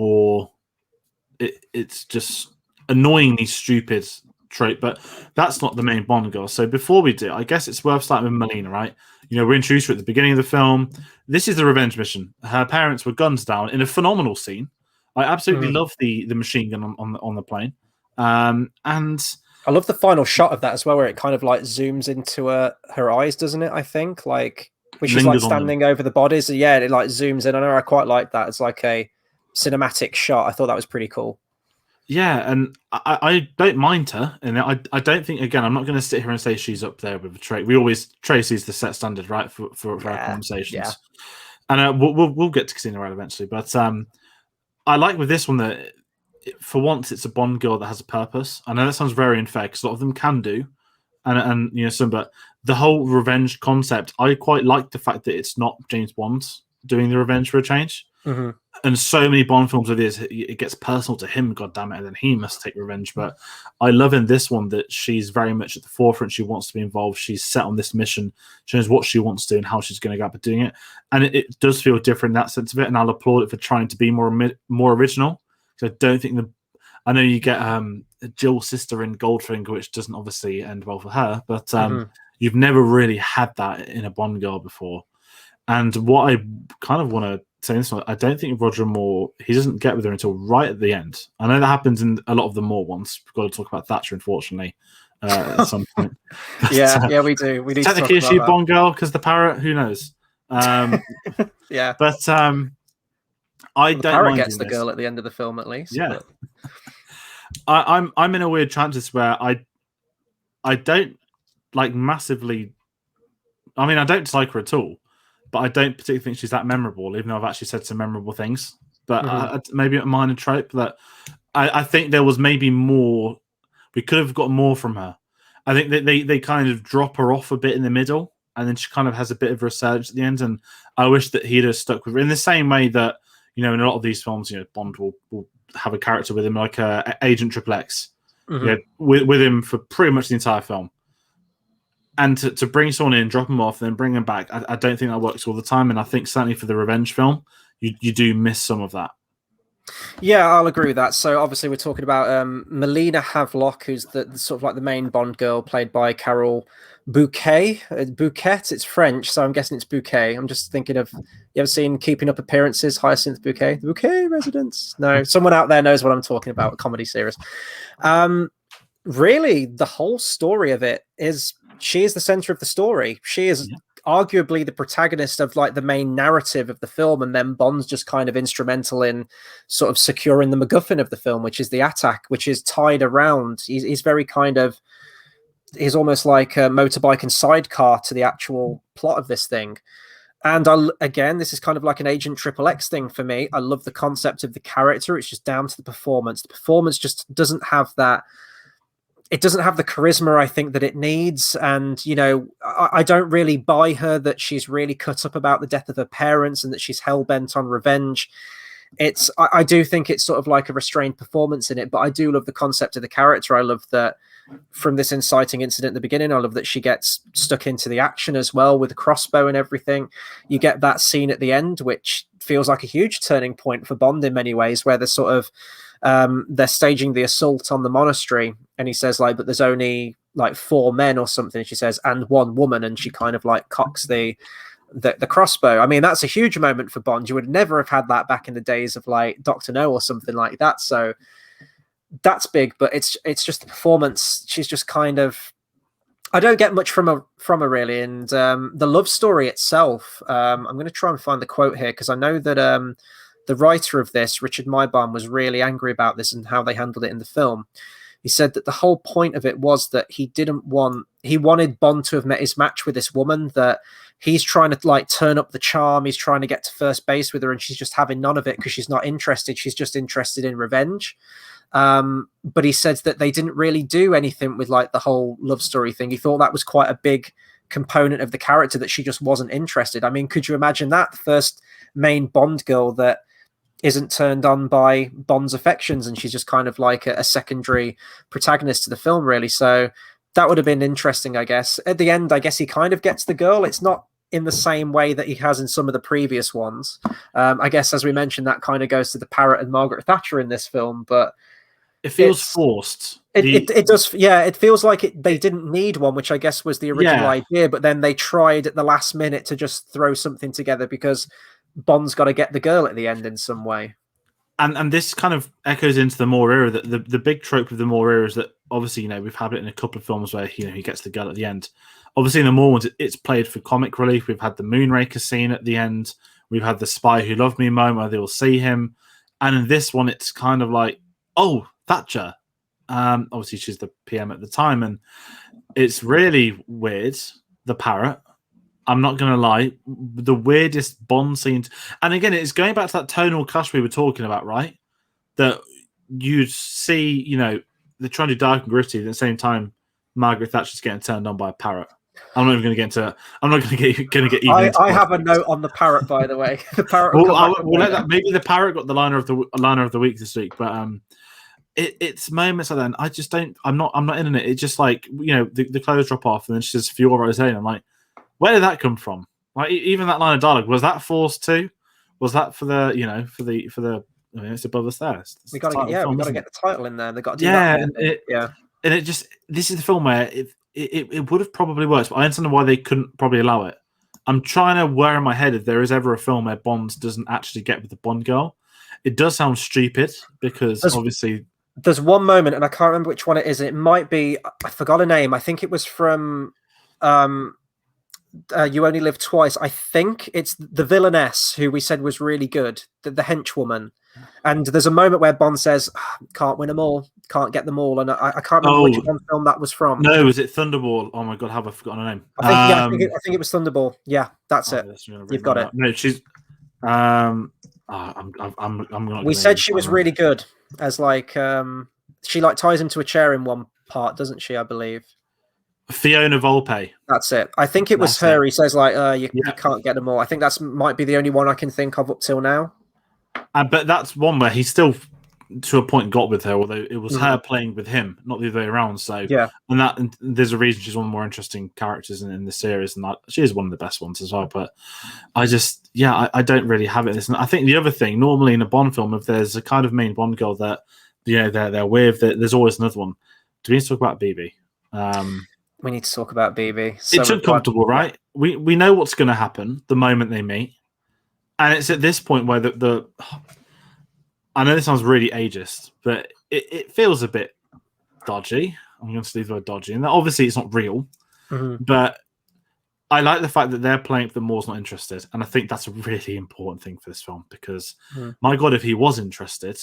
it's just annoyingly stupid trope, but that's not the main Bond girl. So before we do, I guess it's worth starting with Melina, right? We're introduced to her at the beginning of the film. This is the revenge mission. Her parents were gunned down in a phenomenal scene. I absolutely love the machine gun on the plane, and I love the final shot of that as well, where it kind of like zooms into her eyes, doesn't it? I think like when she's like standing over the bodies. Yeah, it like zooms in on her. I quite like that. It's like a cinematic shot. I thought that was pretty cool. Yeah, and I don't mind her, and I don't think, again, I'm not going to sit here and say she's up there with Tracy. Tracy's the set standard, right, for our conversations. Yeah. And we'll get to Casino Royale eventually, but I like with this one that for once it's a Bond girl that has a purpose. I know that sounds very unfair because a lot of them can do, and some, but the whole revenge concept, I quite like the fact that it's not James Bond doing the revenge for a change. Mm-hmm. And so many Bond films with this, it gets personal to him, goddammit, and then he must take revenge. But I love in this one that she's very much at the forefront. She wants to be involved. She's set on this mission. She knows what she wants to do and how she's going to go about doing it. And it does feel different in that sense of it. And I'll applaud it for trying to be more original. Because I don't think I know you get Jill's sister in Goldfinger, which doesn't obviously end well for her. But you've never really had that in a Bond girl before. And what I kind of want to say this one, I don't think Roger Moore, he doesn't get with her until right at the end. I know that happens in a lot of the Moore ones. We've got to talk about Thatcher, unfortunately, at some point. Yeah, we do. We need technically, to is she a Bond girl because the parrot? Who knows? Yeah, but I don't. The parrot gets the girl at the end of the film, at least. Yeah, I'm in a weird trance where I don't like massively. I mean, I don't dislike her at all. But I don't particularly think she's that memorable, even though I've actually said some memorable things. But maybe a minor trope that I think there was maybe more. We could have got more from her. I think that they kind of drop her off a bit in the middle, and then she kind of has a bit of a resurgence at the end. And I wish that he'd have stuck with her in the same way that, in a lot of these films, Bond will have a character with him like Agent Triple X, with him for pretty much the entire film. And to bring someone in, drop them off, and then bring them back, I don't think that works all the time. And I think certainly for the revenge film, you do miss some of that. Yeah, I'll agree with that. So obviously we're talking about Melina Havelock, who's the sort of like the main Bond girl, played by Carole Bouquet. It's French, so I'm guessing it's Bouquet. I'm just thinking of, you ever seen Keeping Up Appearances, Hyacinth Bouquet? The Bouquet Residence? No, someone out there knows what I'm talking about, a comedy series. Really, the whole story of it is, she is the center of the story. She is arguably the protagonist of like the main narrative of the film, and then Bond's just kind of instrumental in sort of securing the MacGuffin of the film, which is the attack, which is tied around. He's very kind of, he's almost like a motorbike and sidecar to the actual plot of this thing. And again, this is kind of like an Agent Triple X thing for me. I love the concept of the character. It's just down to the performance. The performance just doesn't have that. It doesn't have the charisma I think that it needs. And, I don't really buy her that she's really cut up about the death of her parents and that she's hell-bent on revenge. I do think it's sort of like a restrained performance in it, but I do love the concept of the character. I love that from this inciting incident at the beginning, I love that she gets stuck into the action as well with the crossbow and everything. You get that scene at the end, which feels like a huge turning point for Bond in many ways, where they're sort of, they're staging the assault on the monastery, and he says like, but there's only like 4 men or something. She says, and 1 woman, and she kind of like cocks the crossbow. I mean, that's a huge moment for Bond. You would never have had that back in the days of like Dr. No or something like that. So that's big, but it's just the performance. She's just kind of, I don't get much from her really. And the love story itself, I'm going to try and find the quote here, because I know that the writer of this, Richard Maybaum, was really angry about this and how they handled it in the film. He said that the whole point of it was that he wanted Bond to have met his match with this woman, that he's trying to like turn up the charm. He's trying to get to first base with her, and she's just having none of it because she's not interested. She's just interested in revenge. But he said that they didn't really do anything with like the whole love story thing. He thought that was quite a big component of the character, that she just wasn't interested. I mean, could you imagine that? The first main Bond girl that isn't turned on by Bond's affections, and she's just kind of like a secondary protagonist to the film, really. So that would have been interesting, I guess. At the end, I guess he kind of gets the girl. It's not in the same way that he has in some of the previous ones. I guess, as we mentioned, that kind of goes to the Parrot and Margaret Thatcher in this film, but it feels forced. It does, yeah. It feels like they didn't need one, which I guess was the original idea, but then they tried at the last minute to just throw something together because Bond's got to get the girl at the end in some way. And this kind of echoes into the Moore era. That the big trope of the Moore era is that obviously, we've had it in a couple of films where he gets the girl at the end. Obviously, in the Moore ones, it's played for comic relief. We've had the Moonraker scene at the end. We've had the Spy Who Loved Me moment where they'll see him. And in this one, it's kind of like, oh, Thatcher. Obviously, she's the PM at the time. And it's really weird, the Parrot. I'm not going to lie. The weirdest Bond scenes. And again, it's going back to that tonal clash we were talking about, right? That you'd see, they're trying to do dark and gritty at the same time Margaret Thatcher's getting turned on by a parrot. I'm not even going to get into. I'm not going to get. I have a note on the parrot, by the way. The parrot. Maybe the parrot got the liner of the week this week, but it's moments like that. And I just don't. I'm not in it. It's just like the clothes drop off, and then she says "Fiora Rosé." I'm like, where did that come from? Like even that line of dialogue, was that forced too? Was that for the for the? I mean, it's above us there. We got to get the title in there. They got to do that. And it just this is the film where it would have probably worked, but I understand why they couldn't probably allow it. I'm trying to wear in my head if there is ever a film where Bond doesn't actually get with the Bond girl. It does sound stupid because obviously there's one moment, and I can't remember which one it is. It might be, I forgot her name. I think it was from You Only Live Twice. I think it's the villainess who we said was really good, the henchwoman. And there's a moment where Bond says, "Can't win them all, can't get them all," and I can't remember which one film that was from. No, was it Thunderball? Oh my god, have I forgotten her name? I think it was Thunderball. Yeah, that's it. You've got it. No, she's. I'm not. We said she was really good, as like she like ties him to a chair in one part, doesn't she? I believe. Fiona Volpe. That's it. I think it was her. He says like, you can't get them all. I think that's might be the only one I can think of up till now. But that's one where he still, to a point, got with her, although it was her playing with him, not the other way around. So, and there's a reason she's one of the more interesting characters in the series, and she is one of the best ones as well. But I just, I don't really have it. And I think the other thing, normally in a Bond film, if there's a kind of main Bond girl that they're with, there's always another one. Do we need to talk about BB? We need to talk about BB. It's uncomfortable, right? We know what's going to happen the moment they meet. And it's at this point where I know this sounds really ageist, but it feels a bit dodgy. I'm going to leave the word dodgy. And obviously it's not real, but I like the fact that they're playing for the Moore's not interested. And I think that's a really important thing for this film because, my God, if he was interested,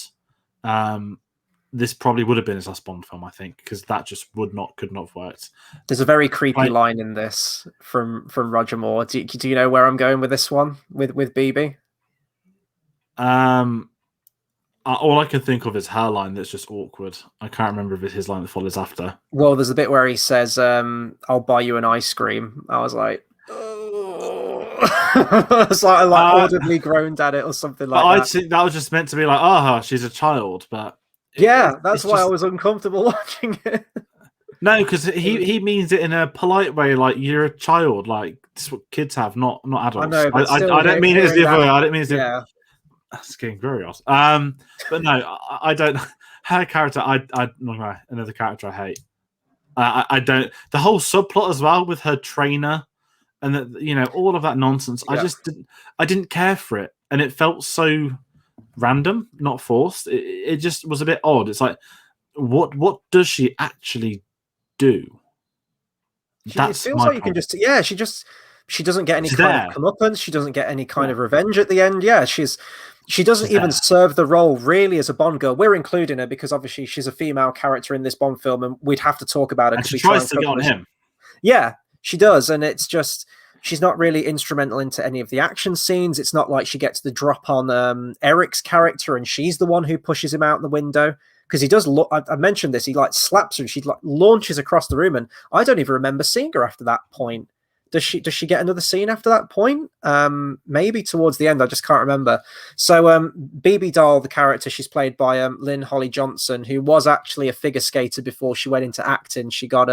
this probably would have been his last Bond film, I think, because that just could not have worked. There's a very creepy line in this from Roger Moore. Do you know where I'm going with this one with BB? All I can think of is her line that's just awkward. I can't remember if it's his line that follows after. Well, there's a bit where he says, "I'll buy you an ice cream." I was like, oh. It's like I audibly groaned at it or something like that. I think that was just meant to be like, she's a child, but. That's why I was uncomfortable watching it. No, because he means it in a polite way, like you're a child, like this is what kids have, not adults. I know, but I don't mean it as the other way. I don't mean as the That's getting very odd. But no, I don't. Her character, another character I hate. I don't. The whole subplot as well with her trainer, and that all of that nonsense. Yeah. I didn't care for it, and it felt so random, not forced. It just was a bit odd. It's like, what does she actually do? It feels like you can just she doesn't get any kind of comeuppance. She doesn't get any kind of revenge at the end. Yeah, she doesn't even serve the role really as a Bond girl. We're including her because obviously she's a female character in this Bond film, and we'd have to talk about it. And she tries to get on him. Yeah, she does, and it's just. She's not really instrumental into any of the action scenes. It's not like she gets the drop on Eric's character and she's the one who pushes him out the window. Because he does look, I mentioned this, he like slaps her and she like launches across the room. And I don't even remember seeing her after that point. Does she get another scene after that point? Maybe towards the end. I just can't remember. So BB Doll, the character, she's played by Lynn Holly Johnson, who was actually a figure skater before she went into acting. She got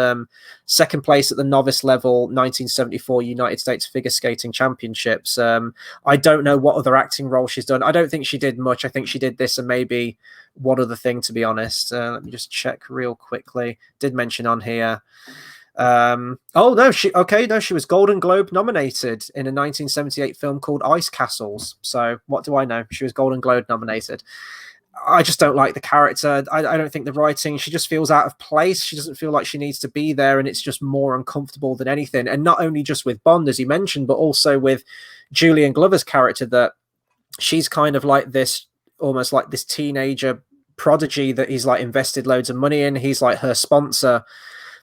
second place at the novice level 1974 United States Figure Skating Championships. I don't know what other acting role she's done. I don't think she did much. I think she did this and maybe one other thing, to be honest. Let me just check real quickly. Did mention on here. She was Golden Globe nominated in a 1978 film called Ice Castles. So what do I know? She was Golden Globe nominated. I just don't like the character. I don't think the writing, she just feels out of place. She doesn't feel like she needs to be there, and it's just more uncomfortable than anything. And not only just with Bond, as you mentioned, but also with Julian Glover's character, that she's kind of like this, almost like this teenager prodigy that he's like invested loads of money in. He's like her sponsor.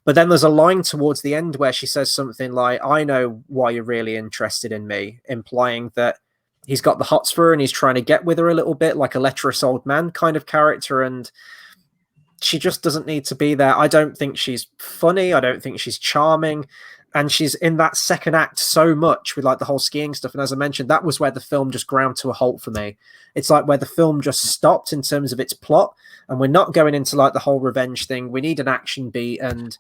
But then there's a line towards the end where she says something like, I know why you're really interested in me, implying that he's got the hots for her and he's trying to get with her a little bit, like a lecherous old man kind of character. And she just doesn't need to be there. I don't think she's funny. I don't think she's charming. And she's in that second act so much with like the whole skiing stuff. And as I mentioned, that was where the film just ground to a halt for me. It's like where the film just stopped in terms of its plot. And we're not going into like the whole revenge thing. We need an action beat. And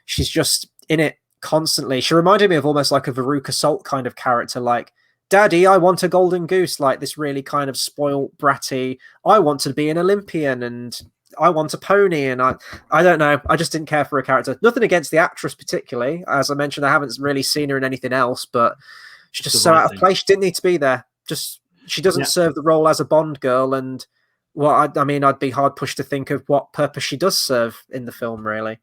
she's just in it constantly. She reminded me of almost like a Veruca Salt kind of character. Like, Daddy, I want a golden goose. Like this really kind of spoiled, bratty, I want to be an Olympian and I want a pony. And I don't know. I just didn't care for her character. Nothing against the actress particularly. As I mentioned, I haven't really seen her in anything else, but she's just so out of place. She didn't need to be there. She doesn't serve the role as a Bond girl. And I mean, I'd be hard pushed to think of what purpose she does serve in the film, really.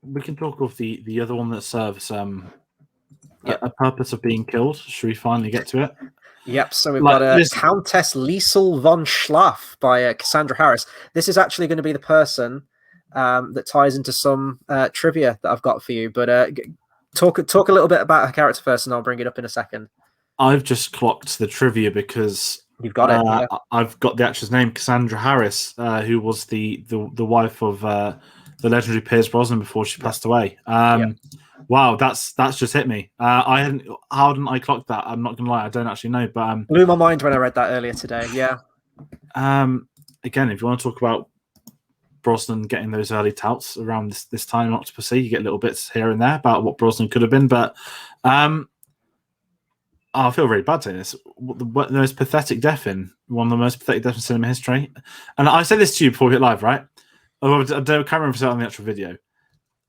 We can talk of the other one that serves a purpose of being killed. Should we finally get to it? Yep, so we've got Countess Liesel von Schlaff by Cassandra Harris. This is actually going to be the person that ties into some trivia that I've got for you. But talk a little bit about her character first, and I'll bring it up in a second. I've just clocked the trivia because you've got it. Yeah. I've got the actress name, Cassandra Harris, who was the wife of the legendary Pierce Brosnan before she passed away. Wow, that's just hit me. How didn't I clock that? I'm not gonna lie, I don't actually know, but blew my mind when I read that earlier today. Yeah. Again, if you want to talk about Brosnan getting those early touts around this time in Octopussy, you get little bits here and there about what Brosnan could have been, but I feel really bad saying this. The most pathetic death in one of the most pathetic deaths in cinema history. And I said this to you before we hit live, right? I can't remember if it's on the actual video.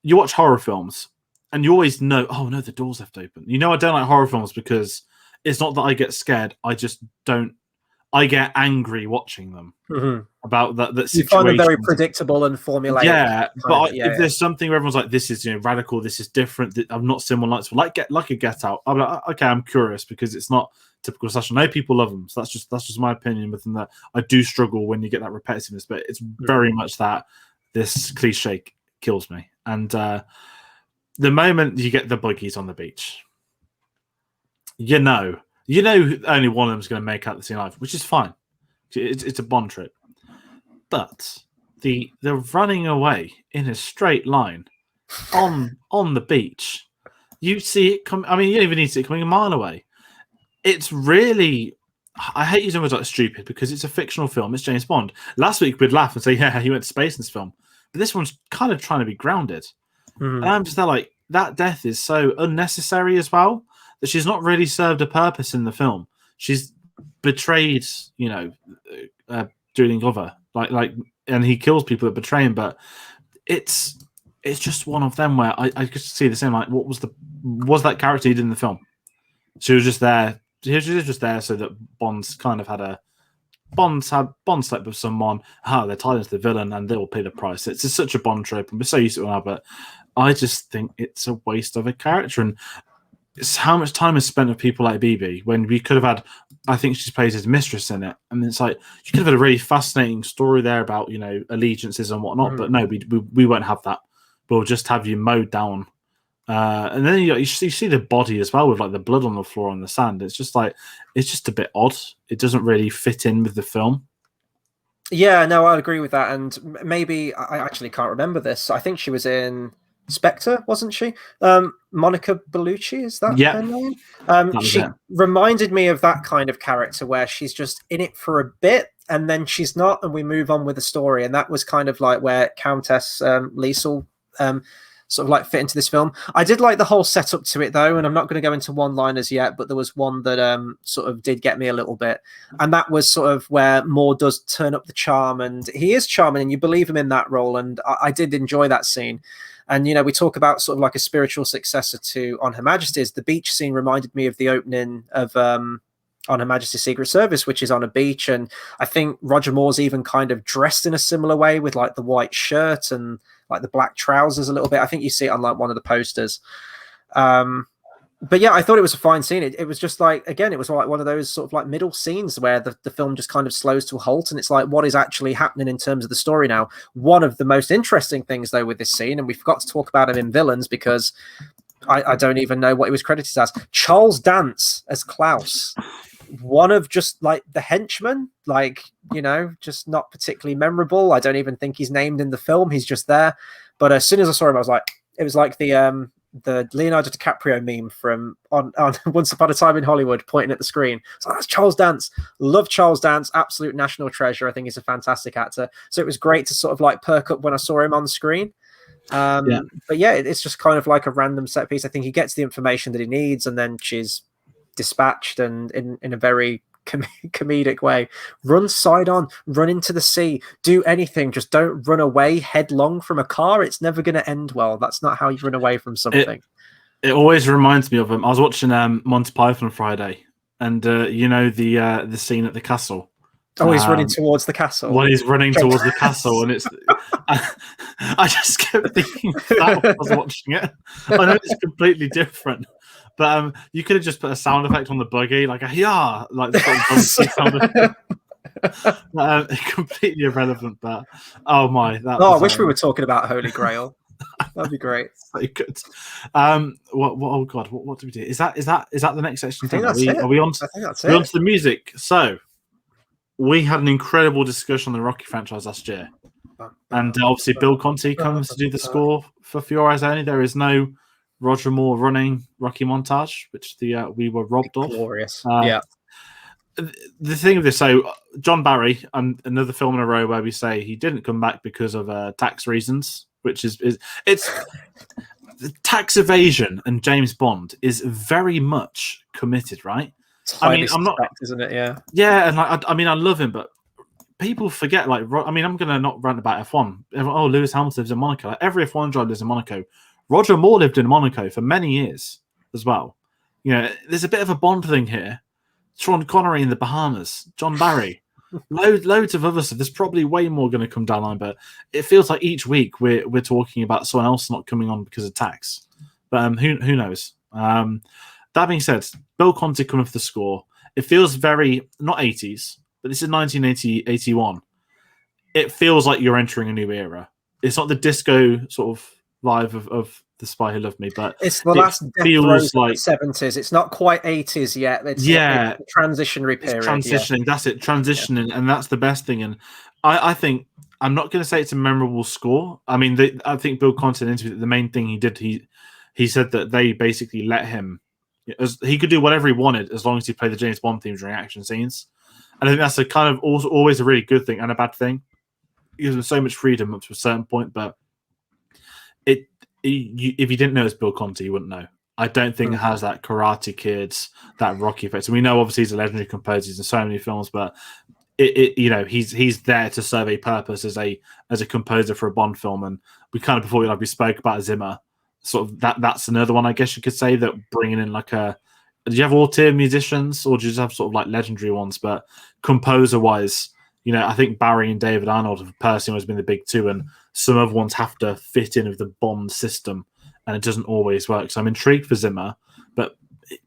You watch horror films, and you always know, oh no, the door's left open. You know, I don't like horror films because it's not that I get scared. I just don't. I get angry watching them about that situation. You find them very predictable and formulaic. Yeah, but if there's something where everyone's like, this is radical, this is different, I've not seen one like a Get Out. I'm like, okay, I'm curious because it's not typical slasher. I know people love them, so that's just my opinion within that. I do struggle when you get that repetitiveness, but it's very much that this cliche kills me. And the moment you get the buggies on the beach, you know only one of them is going to make out the scene alive, which is fine. It's a Bond trip. But the running away in a straight line on the beach, you see it come. I mean, you don't even need to see it coming a mile away. It's really. I hate using words like stupid because it's a fictional film. It's James Bond. Last week we'd laugh and say, yeah, he went to space in this film. But this one's kind of trying to be grounded. And I'm just there like, that death is so unnecessary as well that she's not really served a purpose in the film. She's betrayed, Julian Glover, and he kills people that betray him. But it's just one of them where I could see the same. Like, what was that character he did in the film? She was just there. She was just there so that Bond's kind of had Bond slept with someone. They're tied into the villain, and they will pay the price. It's such a Bond trope, and we're so used to it now. But I just think it's a waste of a character, and it's how much time is spent with people like BB when we could have had. I think she plays his mistress in it, and it's like you could have had a really fascinating story there about allegiances and whatnot. But no, we won't have that. We'll just have you mowed down. And then you see the body as well with like the blood on the floor and the sand. It's just a bit odd. It doesn't really fit in with the film. Yeah, no, I agree with that. And maybe I actually can't remember this. I think she was in Spectre, wasn't she? Monica Bellucci, is that Yeah. her name? That was She it. reminded me of that kind of character where she's just in it for a bit and then she's not, and we move on with the story. And that was kind of like where Countess Liesel sort of like fit into this film. I did like the whole setup to it though, and I'm not going to go into one-liners yet, but there was one that sort of did get me a little bit, and that was sort of where Moore does turn up the charm, and he is charming, and you believe him in that role, and I did enjoy that scene. And, you know, we talk about sort of like a spiritual successor to On Her Majesty's. The beach scene reminded me of the opening of On Her Majesty's Secret Service, which is on a beach. And I think Roger Moore's even kind of dressed in a similar way with like the white shirt and like the black trousers a little bit. I think you see it on like one of the posters. But yeah, I thought it was a fine scene. It was just like, again, it was like one of those sort of like middle scenes where the film just kind of slows to a halt. And it's like, what is actually happening in terms of the story now? One of the most interesting things, though, with this scene, and we forgot to talk about him in Villains because I don't even know what he was credited as. Charles Dance as Klaus. One of just like the henchmen, like, you know, just not particularly memorable. I don't even think he's named in the film. He's just there. But as soon as I saw him, I was like, it was like the Leonardo DiCaprio meme from on Once Upon a Time in Hollywood pointing at the screen. So that's Charles Dance. Love Charles Dance. Absolute national treasure. I think he's a fantastic actor. So it was great to sort of like perk up when I saw him on the screen. But yeah, it's just kind of like a random set piece. I think he gets the information that he needs and then she's dispatched and in a very comedic way. Run side on, run into the sea, do anything, just don't run away headlong from a car. It's never going to end well. That's not how you run away from something. It always reminds me of him. I was watching Monty Python on Friday, and you know the scene at the castle. Oh, he's running towards the castle. Well, he's running towards the castle, and it's. I just kept thinking that when I was watching it. I know it's completely different, but you could have just put a sound effect on the buggy, like a "yeah," like the sound effect. Completely irrelevant, but oh my! I wish we were talking about Holy Grail. That'd be great. So good. What? Oh God! What do we do? Is that the next section? Are we on? I think that's it. We're on to the music. So we had an incredible discussion on the Rocky franchise last year, and obviously Bill Conti comes to do the score for For Your Eyes Only. There is no Roger Moore running Rocky montage, which we were robbed of. Glorious. The thing of this, so John Barry, and another film in a row where we say he didn't come back because of tax reasons, which is it's tax evasion, and James Bond is very much committed, right? I mean, I'm not, isn't it? Yeah, and like, I mean, I love him, but people forget. Like, I mean, I'm gonna not rant about F1. Oh, Lewis Hamilton lives in Monaco. Like, every F1 driver lives in Monaco. Roger Moore lived in Monaco for many years as well. You know, there's a bit of a Bond thing here. Sean Connery in the Bahamas, John Barry, loads of other stuff. There's probably way more going to come down the line, but it feels like each week we're talking about someone else not coming on because of tax. But who knows? That being said, Bill Conti coming for the score. It feels very not 80s, but this is 1981. It feels like you're entering a new era. It's not the disco sort of vibe of The Spy Who Loved Me, but it's the last feels like 70s. It's not quite 80s yet. It's like a transitionary period. It's transitioning. That's it. Transitioning, and that's the best thing. And I think I'm not going to say it's a memorable score. I mean, I think Bill Conti in the interview, the main thing he did, he said that they basically let him. He could do whatever he wanted as long as he played the James Bond theme during action scenes. And I think that's a kind of always a really good thing and a bad thing. It gives him so much freedom up to a certain point, but if you didn't know it's Bill Conti, you wouldn't know. I don't think it has that Karate Kids, that Rocky effect. And we know obviously he's a legendary composer, he's in so many films, but he's there to serve a purpose as a composer for a Bond film. And we kind of before we spoke about Zimmer. Sort of that's another one, I guess you could say, that bringing in like do you have all tier musicians or do you just have sort of like legendary ones? But composer wise, I think Barry and David Arnold have personally always been the big two, and some other ones have to fit in with the Bond system, and it doesn't always work. So I'm intrigued for Zimmer, but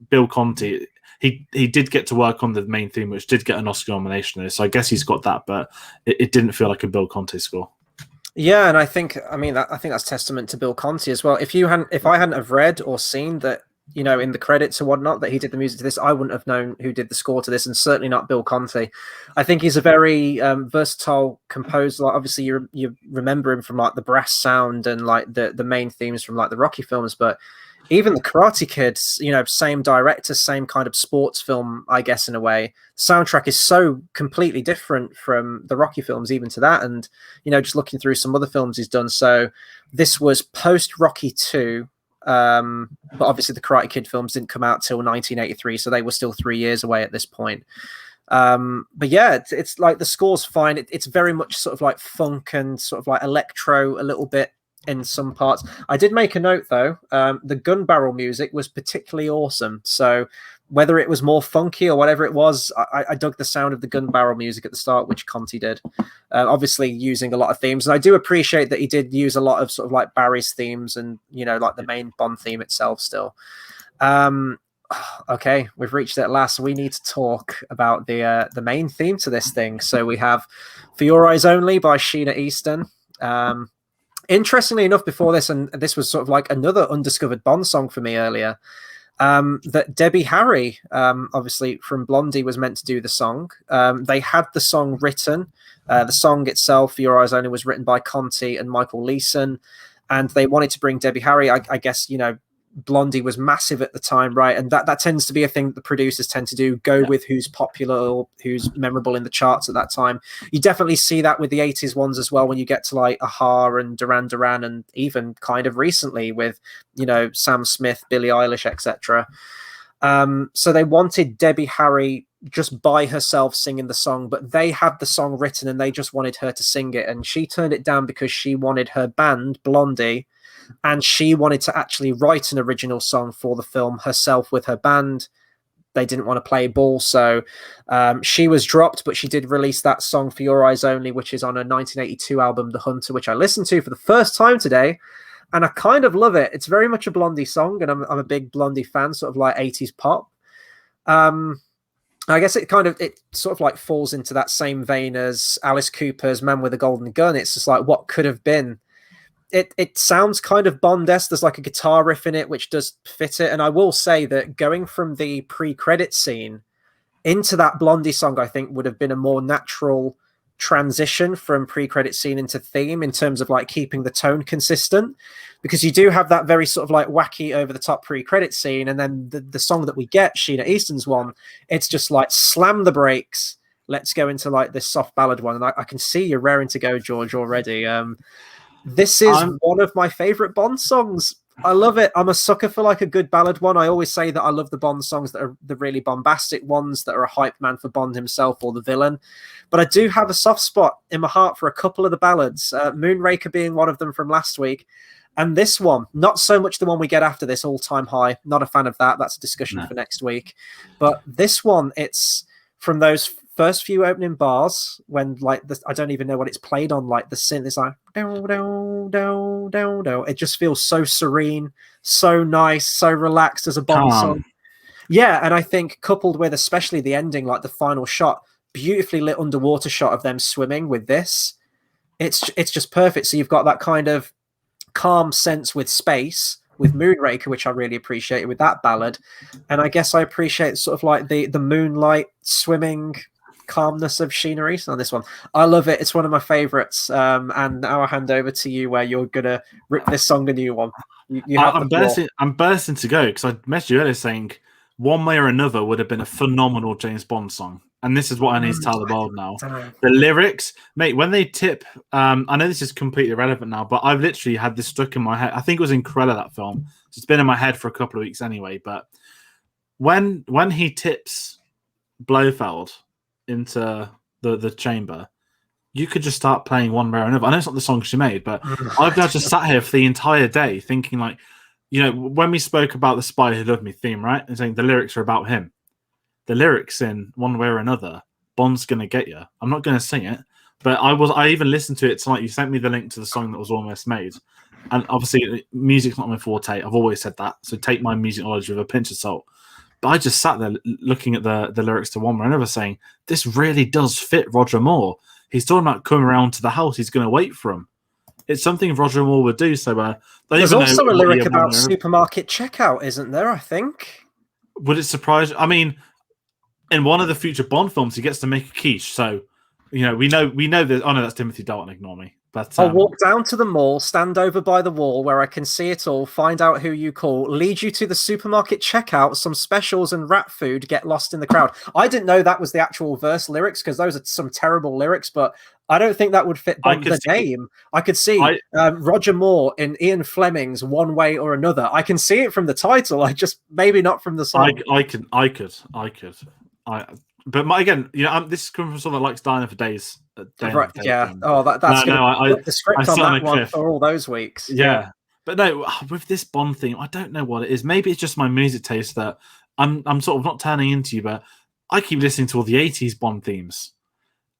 Bill Conti, he did get to work on the main theme, which did get an Oscar nomination. So I guess he's got that, but it didn't feel like a Bill Conti score. Yeah, and I think that's testament to Bill Conti as well. If I hadn't have read or seen that in the credits and whatnot, that he did the music to this. I wouldn't have known who did the score to this, and certainly not Bill Conti. I think he's a very versatile composer. Like, obviously, you remember him from like the brass sound and like the main themes from like the Rocky films, but even the Karate Kid, same director, same kind of sports film, I guess, in a way. The soundtrack is so completely different from the Rocky films, even to that. And, just looking through some other films he's done. So this was post Rocky 2. But obviously the Karate Kid films didn't come out till 1983. So they were still 3 years away at this point. But yeah, it's like the score's fine. It's very much sort of like funk and sort of like electro a little bit in some parts. I did make a note though, the gun barrel music was particularly awesome. So whether it was more funky or whatever it was, I dug the sound of the gun barrel music at the start, which Conti did. Obviously using a lot of themes, and I do appreciate that he did use a lot of sort of like Barry's themes and like the main Bond theme itself still. Okay, we've reached it at last. We need to talk about the main theme to this thing. So we have For Your Eyes Only by Sheena Easton. Interestingly enough, before this, and this was sort of like another undiscovered Bond song for me earlier, that Debbie Harry, obviously from Blondie, was meant to do the song. They had the song written. The song itself, For Your Eyes Only, was written by Conti and Michael Leeson, and they wanted to bring Debbie Harry. I guess, Blondie was massive at the time, right? And that tends to be a thing that the producers tend to do, go with who's popular or who's memorable in the charts at that time. You definitely see that with the 80s ones as well, when you get to like Aha and Duran Duran, and even kind of recently with, Sam Smith, Billie Eilish, etc. So they wanted Debbie Harry just by herself singing the song, but they had the song written and they just wanted her to sing it. And she turned it down because she wanted her band, Blondie, and she wanted to actually write an original song for the film herself with her band. They didn't want to play ball, so she was dropped, but she did release that song For Your Eyes Only, which is on a 1982 album, The Hunter, which I listened to for the first time today, and I kind of love it. It's very much a Blondie song, and I'm a big Blondie fan, sort of like 80s pop. I guess it sort of like falls into that same vein as Alice Cooper's Man with a Golden Gun. It's just like what could have been. It sounds kind of Bond-esque. There's like a guitar riff in it, which does fit it. And I will say that going from the pre-credit scene into that Blondie song, I think would have been a more natural transition from pre-credit scene into theme, in terms of like keeping the tone consistent, because you do have that very sort of like wacky over the top pre-credit scene. And then the song that we get, Sheena Easton's one, it's just like slam the brakes. Let's go into like this soft ballad one. And I can see you're raring to go, George, already. This is one of my favorite Bond songs. I love it. I'm a sucker for like a good ballad one. I always say that I love the Bond songs that are the really bombastic ones, that are a hype man for Bond himself or the villain. But I do have a soft spot in my heart for a couple of the ballads, Moonraker being one of them from last week. And this one, not so much the one we get after this, All Time High. Not a fan of that. That's a discussion for next week. But this one, it's from those first few opening bars, when like I don't even know what it's played on, like the synth is like do, do, do, do, do. It just feels so serene, so nice, so relaxed as a Bond song. Yeah, and I think coupled with especially the ending, like the final shot, beautifully lit underwater shot of them swimming with this, it's just perfect. So you've got that kind of calm sense with space with Moonraker, which I really appreciated with that ballad, and I guess I appreciate sort of like the moonlight swimming calmness of Sheena Easton on this one. I love it. It's one of my favorites. And now I'll hand over to you, where you're gonna rip this song a new one. I'm bursting to go, because I messaged you earlier saying one way or another would have been a phenomenal James Bond song, and this is what I need to tell the world now. The lyrics, mate, when they tip, I know this is completely irrelevant now, but I've literally had this stuck in my head. I think it was in Cruella, that film. So it's been in my head for a couple of weeks anyway. But when he tips Blofeld into the chamber, you could just start playing one way or another. I know it's not the song she made, but I've now just sat here for the entire day thinking, like, when we spoke about the Spy Who Loved Me theme, right, and saying the lyrics are about him, the lyrics in One Way or Another, Bond's Gonna Get You. I'm not gonna sing it, but I even listened to it tonight. You sent me the link to the song that was almost made, and obviously music's not my forte. I've always said that, so take my music knowledge with a pinch of salt. But I just sat there looking at the lyrics to One Way or Another, saying, this really does fit Roger Moore. He's talking about coming around to the house. He's going to wait for him. it's something Roger Moore would do. So there's also a lyric about supermarket checkout, isn't there? I think. Would it surprise? I mean, in one of the future Bond films, he gets to make a quiche. So, we know that. Oh no, that's Timothy Dalton. Ignore me. But I'll walk down to the mall, stand over by the wall where I can see it all, find out who you call, lead you to the supermarket checkout, some specials and rat food, get lost in the crowd. I didn't know that was the actual verse lyrics because those are some terrible lyrics, but I don't think that would fit the name. I could see Roger Moore in Ian Fleming's One Way or Another. I can see it from the title. I just maybe not from the song. I could. But again, this is coming from someone that likes Diner for Days. Right, yeah. Oh, that's the script on that one for all those weeks. Yeah. But no, with this Bond theme, I don't know what it is. Maybe it's just my music taste that I'm sort of not turning into you, but I keep listening to all the 80s Bond themes.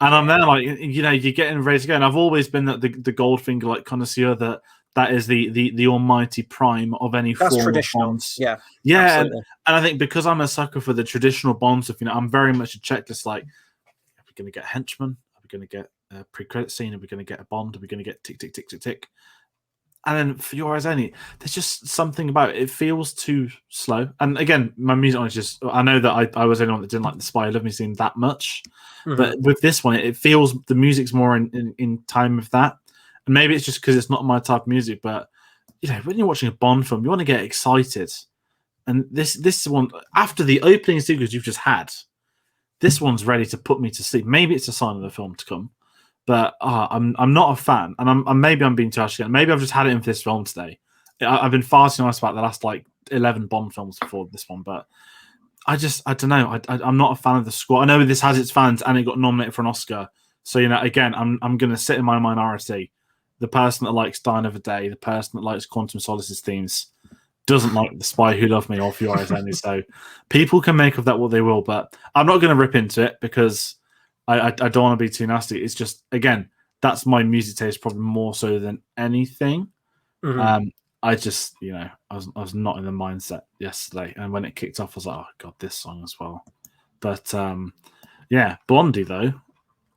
And I'm there like, you're getting ready to go. And I've always been the Goldfinger like connoisseur that is the almighty prime of any form of Bonds. Yeah. And I think because I'm a sucker for the traditional Bond stuff, I'm very much a checklist like, are we going to get henchman? Are we going to get a pre-credit scene? Are we going to get a Bond? Are we going to get tick, tick, tick, tick, tick? And then for Your Eyes Only, there's just something about it. It feels too slow. And again, my music is just, I know that I was anyone that didn't like the Spy Who Loved Me scene that much. Mm-hmm. But with this one, it feels the music's more in time with that. And maybe it's just because it's not my type of music, but when you're watching a Bond film, you want to get excited. And this one, after the opening sequence you've just had, this one's ready to put me to sleep. Maybe it's a sign of the film to come. But I'm not a fan, and maybe I'm being too harsh again. Maybe I've just had it in for this film today. I've been far too nice about the last 11 Bond films before this one, but I don't know. I'm not a fan of the score. I know this has its fans, and it got nominated for an Oscar. So again, I'm going to sit in my minority. The person that likes Die Another Day, the person that likes Quantum of Solace's themes, doesn't like The Spy Who Loved Me or For Your Eyes Only. So people can make of that what they will, but I'm not going to rip into it because I don't want to be too nasty. It's just, again, that's my music taste probably more so than anything. Mm-hmm. I just, I was not in the mindset yesterday. And when it kicked off, I was like, oh, God, this song as well. But, Blondie, though,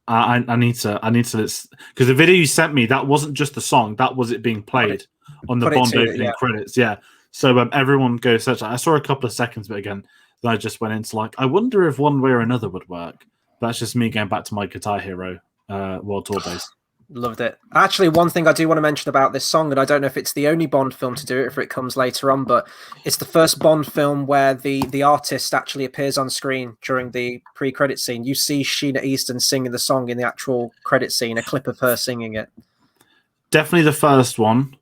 I need to because the video you sent me, that wasn't just the song. That was it being played on the Bond opening credits. Yeah. So everyone go search that. I saw a couple of seconds, but again, then I just went into I wonder if One Way or Another would work. That's just me going back to my Guitar Hero World Tour days. Loved it. Actually, one thing I do want to mention about this song, and I don't know if it's the only Bond film to do it, if it comes later on, but it's the first Bond film where the artist actually appears on screen during the pre-credit scene. You see Sheena Easton singing the song in the actual credit scene, a clip of her singing it. Definitely the first one.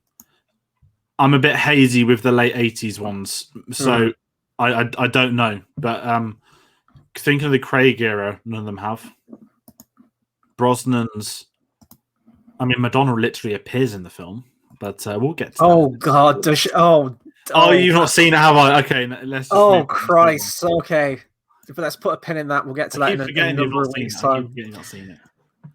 I'm a bit hazy with the late 80s ones, so I don't know, but thinking of the Craig era, none of them have. Brosnan's. I mean, Madonna literally appears in the film, but we'll get to that. Oh, God. You've not seen it, have I? Okay, let's just... Oh, Christ. Okay. But let's put a pin in that. We'll get to that in a number of weeks' time. You've not seen it.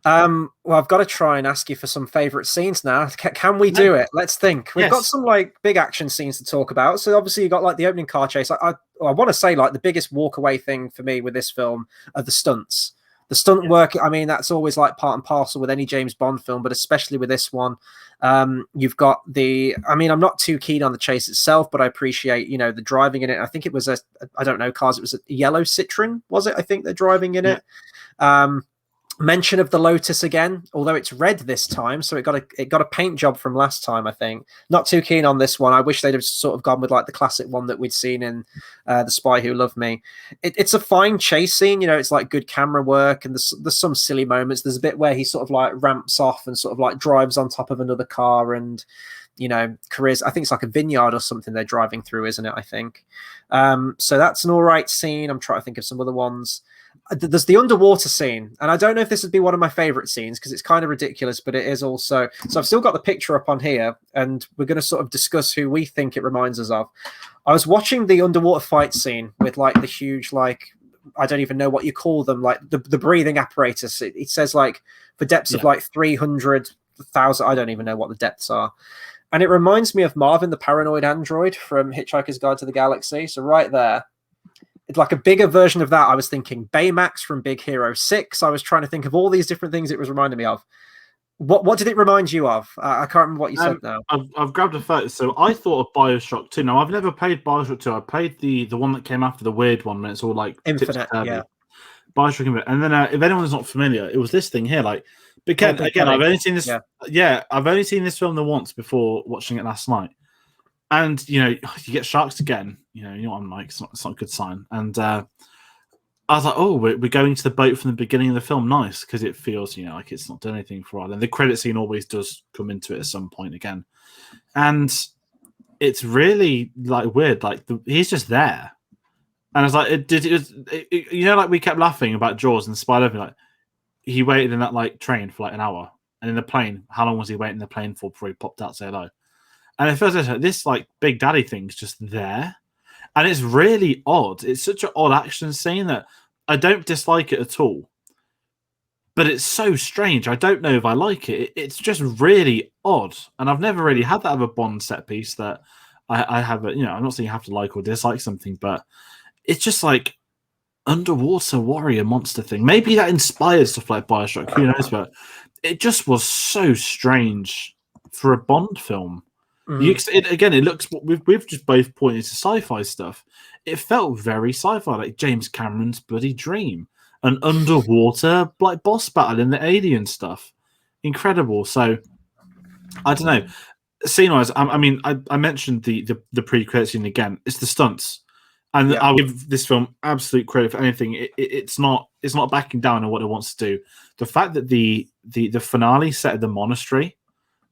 Well, I've got to try and ask you for some favourite scenes now. Can we do it? Let's think. We've got some big action scenes to talk about. So obviously you got the opening car chase. I want to say the biggest walk away thing for me with this film are the stunts. The stunt work. I mean, that's always part and parcel with any James Bond film, but especially with this one. You've got I'm not too keen on the chase itself, but I appreciate the driving in it. I think it was I don't know cars. It was a yellow Citroen, was it? I think they're driving in it. Mention of the Lotus again, although it's red this time, so it got a paint job from last time. I think not too keen on this one. I wish they'd have sort of gone with the classic one that we'd seen in The Spy Who Loved Me. It's a fine chase scene, it's good camera work, and there's some silly moments. There's a bit where he sort of ramps off and sort of drives on top of another car and careers. I think it's a vineyard or something they're driving through, isn't it? I think so. That's an all right scene. I'm trying to think of some other ones. There's the underwater scene, and I don't know if this would be one of my favorite scenes because it's kind of ridiculous, but it is also. So I've still got the picture up on here, and we're going to sort of discuss who we think it reminds us of. I was watching the underwater fight scene with the huge I don't even know what you call them, the breathing apparatus. It says for depths of 300,000. I don't even know what the depths are. And it reminds me of Marvin the Paranoid Android from Hitchhiker's Guide to the Galaxy. So right there, it's a bigger version of that. I was thinking Baymax from Big Hero 6. I was trying to think of all these different things it was reminding me of. What did it remind you of? I can't remember what you said now. I've grabbed a photo. So I thought of Bioshock 2. Now I've never played Bioshock 2. I played the one that came after the weird one when it's all like Infinite, yeah. Bioshock Infinite. And then if anyone's not familiar, it was this thing here. Like again, I've only seen this. Yeah, I've only seen this film the once before watching it last night. And you get sharks again. You know what I'm like. It's not a good sign. And I was like, oh, we're going to the boat from the beginning of the film. Nice, because it feels, like it's not done anything for a while. And the credit scene always does come into it at some point again. And it's really like weird. Like he's just there. And I was like, like we kept laughing about Jaws and Spider-Man. Like he waited in that like train for like an hour. And in the plane, how long was he waiting in the plane for before he popped out to say hello? And at first I said, this like Big Daddy thing's just there. And it's really odd. It's such an odd action scene that I don't dislike it at all. But it's so strange. I don't know if I like it. It's just really odd. And I've never really had that of a Bond set piece that I have. I'm not saying you have to like or dislike something, but it's just like underwater warrior monster thing. Maybe that inspired stuff like Bioshock. Who knows? But it just was so strange for a Bond film. It looks. We've just both pointed to sci-fi stuff. It felt very sci-fi, like James Cameron's bloody dream, an underwater like boss battle in the alien stuff. Incredible. So I don't know. Scene-wise, I mentioned the pre-credit scene again. It's the stunts, and I'll give this film absolute credit for anything. It's not backing down on what it wants to do. The fact that the finale set at the monastery.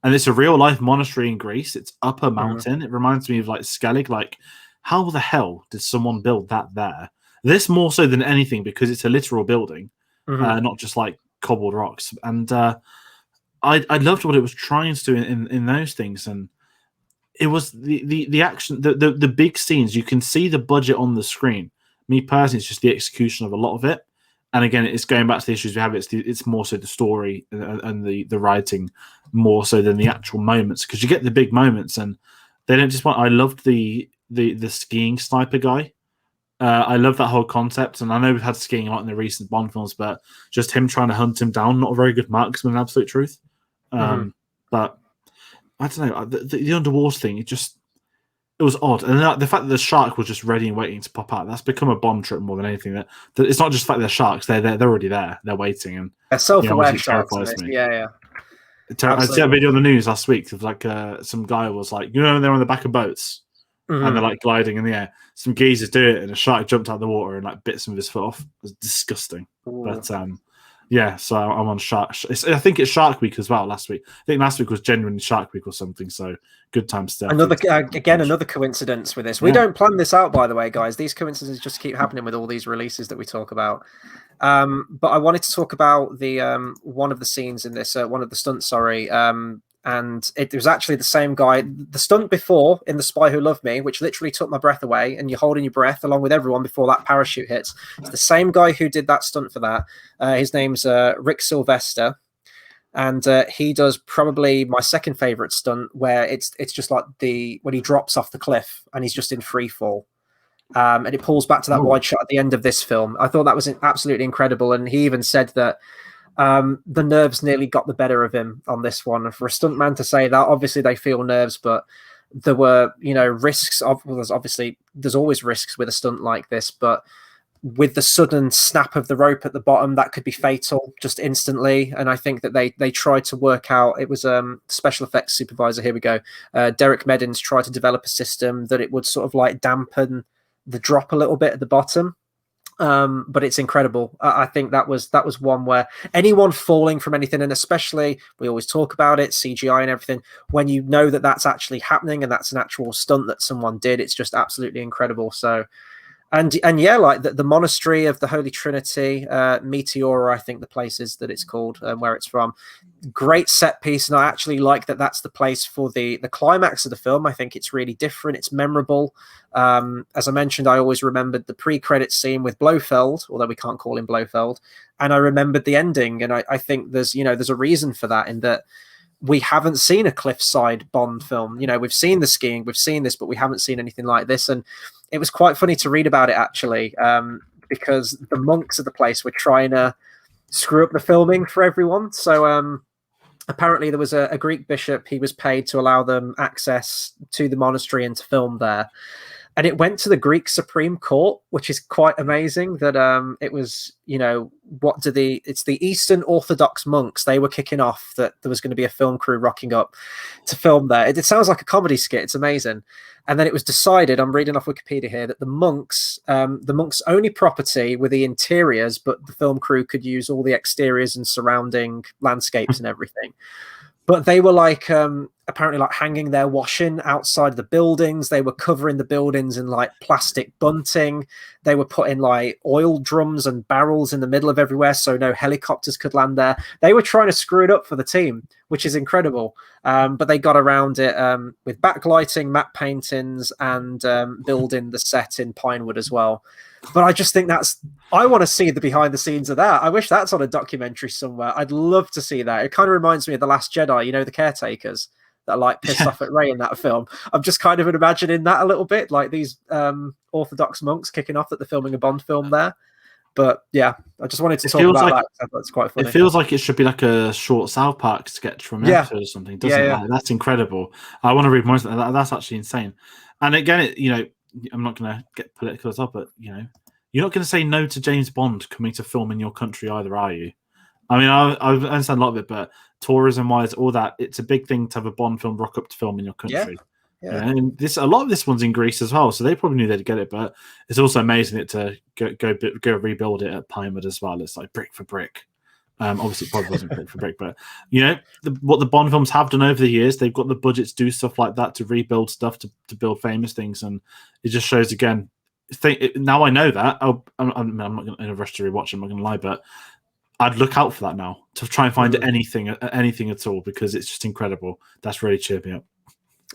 And it's a real life monastery in Greece. It's up a mountain. It reminds me of like Skellig. Like, how the hell did someone build that there? This more so than anything because it's a literal building, not just like cobbled rocks. And I loved what it was trying to do in those things. And it was the action, the big scenes. You can see the budget on the screen. Me personally, it's just the execution of a lot of it. And again, it's going back to the issues we have. It's more so the story and the writing more so than the actual moments, because you get the big moments and they don't just want. I loved the skiing sniper guy. I love that whole concept, and I know we've had skiing a lot in the recent Bond films, but just him trying to hunt him down, not a very good marksman, in absolute truth. But I don't know, the underwater thing. It was odd, and the fact that the shark was just ready and waiting to pop out, that's become a Bond trip more than anything. That it's not just the fact they're sharks; they're already there, they're waiting, and they're self-aware sharks. Yeah. I see a video on the news last week of like some guy was like, they're on the back of boats and they're like gliding in the air. Some geezers do it, and a shark jumped out of the water and like bit some of his foot off. It was disgusting. Ooh. But so I'm on Shark. I think it's Shark Week as well. Last week, I think last week was genuinely Shark Week or something. So good time still. Another coincidence with this. We don't plan this out, by the way, guys. These coincidences just keep happening with all these releases that we talk about. But I wanted to talk about the one of the scenes in this, one of the stunts. Sorry. And it was actually the same guy. The stunt before in The Spy Who Loved Me, which literally took my breath away, and you're holding your breath along with everyone before that parachute hits. It's the same guy who did that stunt for that. His name's Rick Sylvester, and he does probably my second favorite stunt, where it's just like when he drops off the cliff and he's just in free fall. And it pulls back to that wide shot at the end of this film. I thought that was absolutely incredible, and he even said that the nerves nearly got the better of him on this one. And for a stuntman to say that, obviously they feel nerves, but there were, risks. There's always risks with a stunt like this, but with the sudden snap of the rope at the bottom, that could be fatal just instantly. And I think that they tried to work out, it was special effects supervisor, here we go, Derek Meddins tried to develop a system that it would sort of like dampen the drop a little bit at the bottom. But it's incredible. I think that was one where anyone falling from anything, and especially we always talk about it, CGI and everything, when you know that that's actually happening and that's an actual stunt that someone did, it's just absolutely incredible. So and yeah, like the monastery of the Holy Trinity, Meteora, I think the place is that it's called, where it's from. Great set piece, and I actually like that that's the place for the climax of the film. I think it's really different. It's memorable. As I mentioned, I always remembered the pre-credit scene with Blofeld, although we can't call him Blofeld, and I remembered the ending. And I think there's a reason for that, in that we haven't seen a cliffside Bond film. We've seen the skiing, we've seen this, but we haven't seen anything like this. And it was quite funny to read about it, actually, because the monks of the place were trying to screw up the filming for everyone. So apparently there was a Greek bishop. He was paid to allow them access to the monastery and to film there. And it went to the Greek Supreme Court, which is quite amazing that it was, it's the Eastern Orthodox monks. They were kicking off that there was going to be a film crew rocking up to film there. It sounds like a comedy skit. It's amazing. And then it was decided, I'm reading off Wikipedia here, that the monks' only property were the interiors, but the film crew could use all the exteriors and surrounding landscapes and everything. But they were like apparently like hanging their washing outside the buildings. They were covering the buildings in like plastic bunting. They were putting like oil drums and barrels in the middle of everywhere so no helicopters could land there. They were trying to screw it up for the team, which is incredible. But they got around it with backlighting, matte paintings, and building the set in Pinewood as well. But I just think I want to see the behind the scenes of that. I wish that's on a documentary somewhere. I'd love to see that. It kind of reminds me of The Last Jedi, the caretakers that are like pissed off at Rey in that film. I'm just kind of imagining that a little bit, like these Orthodox monks kicking off that they're filming a Bond film there. But yeah, I just wanted to talk about that. I thought it's quite funny. It feels like it should be like a short South Park sketch from an episode or something, doesn't it? That's incredible. I want to read more of that. That's actually insane. And again, I'm not going to get political as well, but you're not going to say no to James Bond coming to film in your country either, are you? I mean, I understand a lot of it, but tourism-wise, all that, it's a big thing to have a Bond film rock up to film in your country. Yeah. And a lot of this one's in Greece as well, so they probably knew they'd get it. But it's also amazing to go rebuild it at Pinewood as well. It's like brick for brick. Obviously, it probably wasn't brick for brick, but what the Bond films have done over the years, they've got the budget to do stuff like that, to rebuild stuff, to build famous things, and it just shows again. Now I know that. I'm not in a rush to rewatch it. I'm not going to lie, but I'd look out for that now to try and find anything at all, because it's just incredible. That's really cheered me up.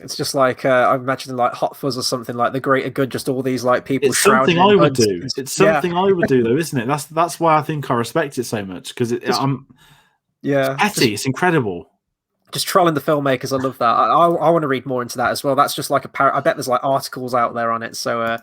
It's just like I'm imagining like Hot Fuzz or something, like The Greater Good, just all these like people. It's something I would do. It's something I would do, though, isn't it? That's why I think I respect it so much, because it's petty. It's incredible. Just trolling the filmmakers. I love that. I want to read more into that as well. That's just like I bet there's like articles out there on it. So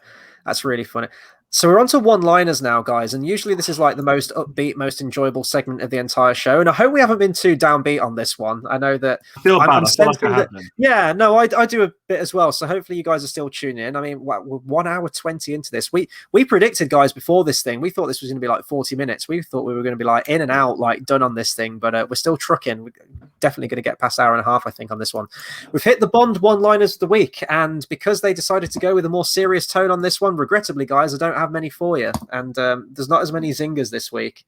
that's really funny. So we're on to one-liners now, guys, and usually this is like the most upbeat, most enjoyable segment of the entire show, and I hope we haven't been too downbeat on this one. I know that I feel bad. I feel like I have been. Yeah, no, I do a bit as well, so hopefully you guys are still tuning in. I mean, we're 1 hour 20 into this. We predicted, guys, before this thing, we thought this was going to be like 40 minutes. We thought we were going to be like in and out, like done on this thing, but we're still trucking. We're definitely going to get past hour and a half, I think, on this one. We've hit the Bond one-liners of the week, and because they decided to go with a more serious tone on this one, regrettably, guys, I don't have many for you. And there's not as many zingers this week.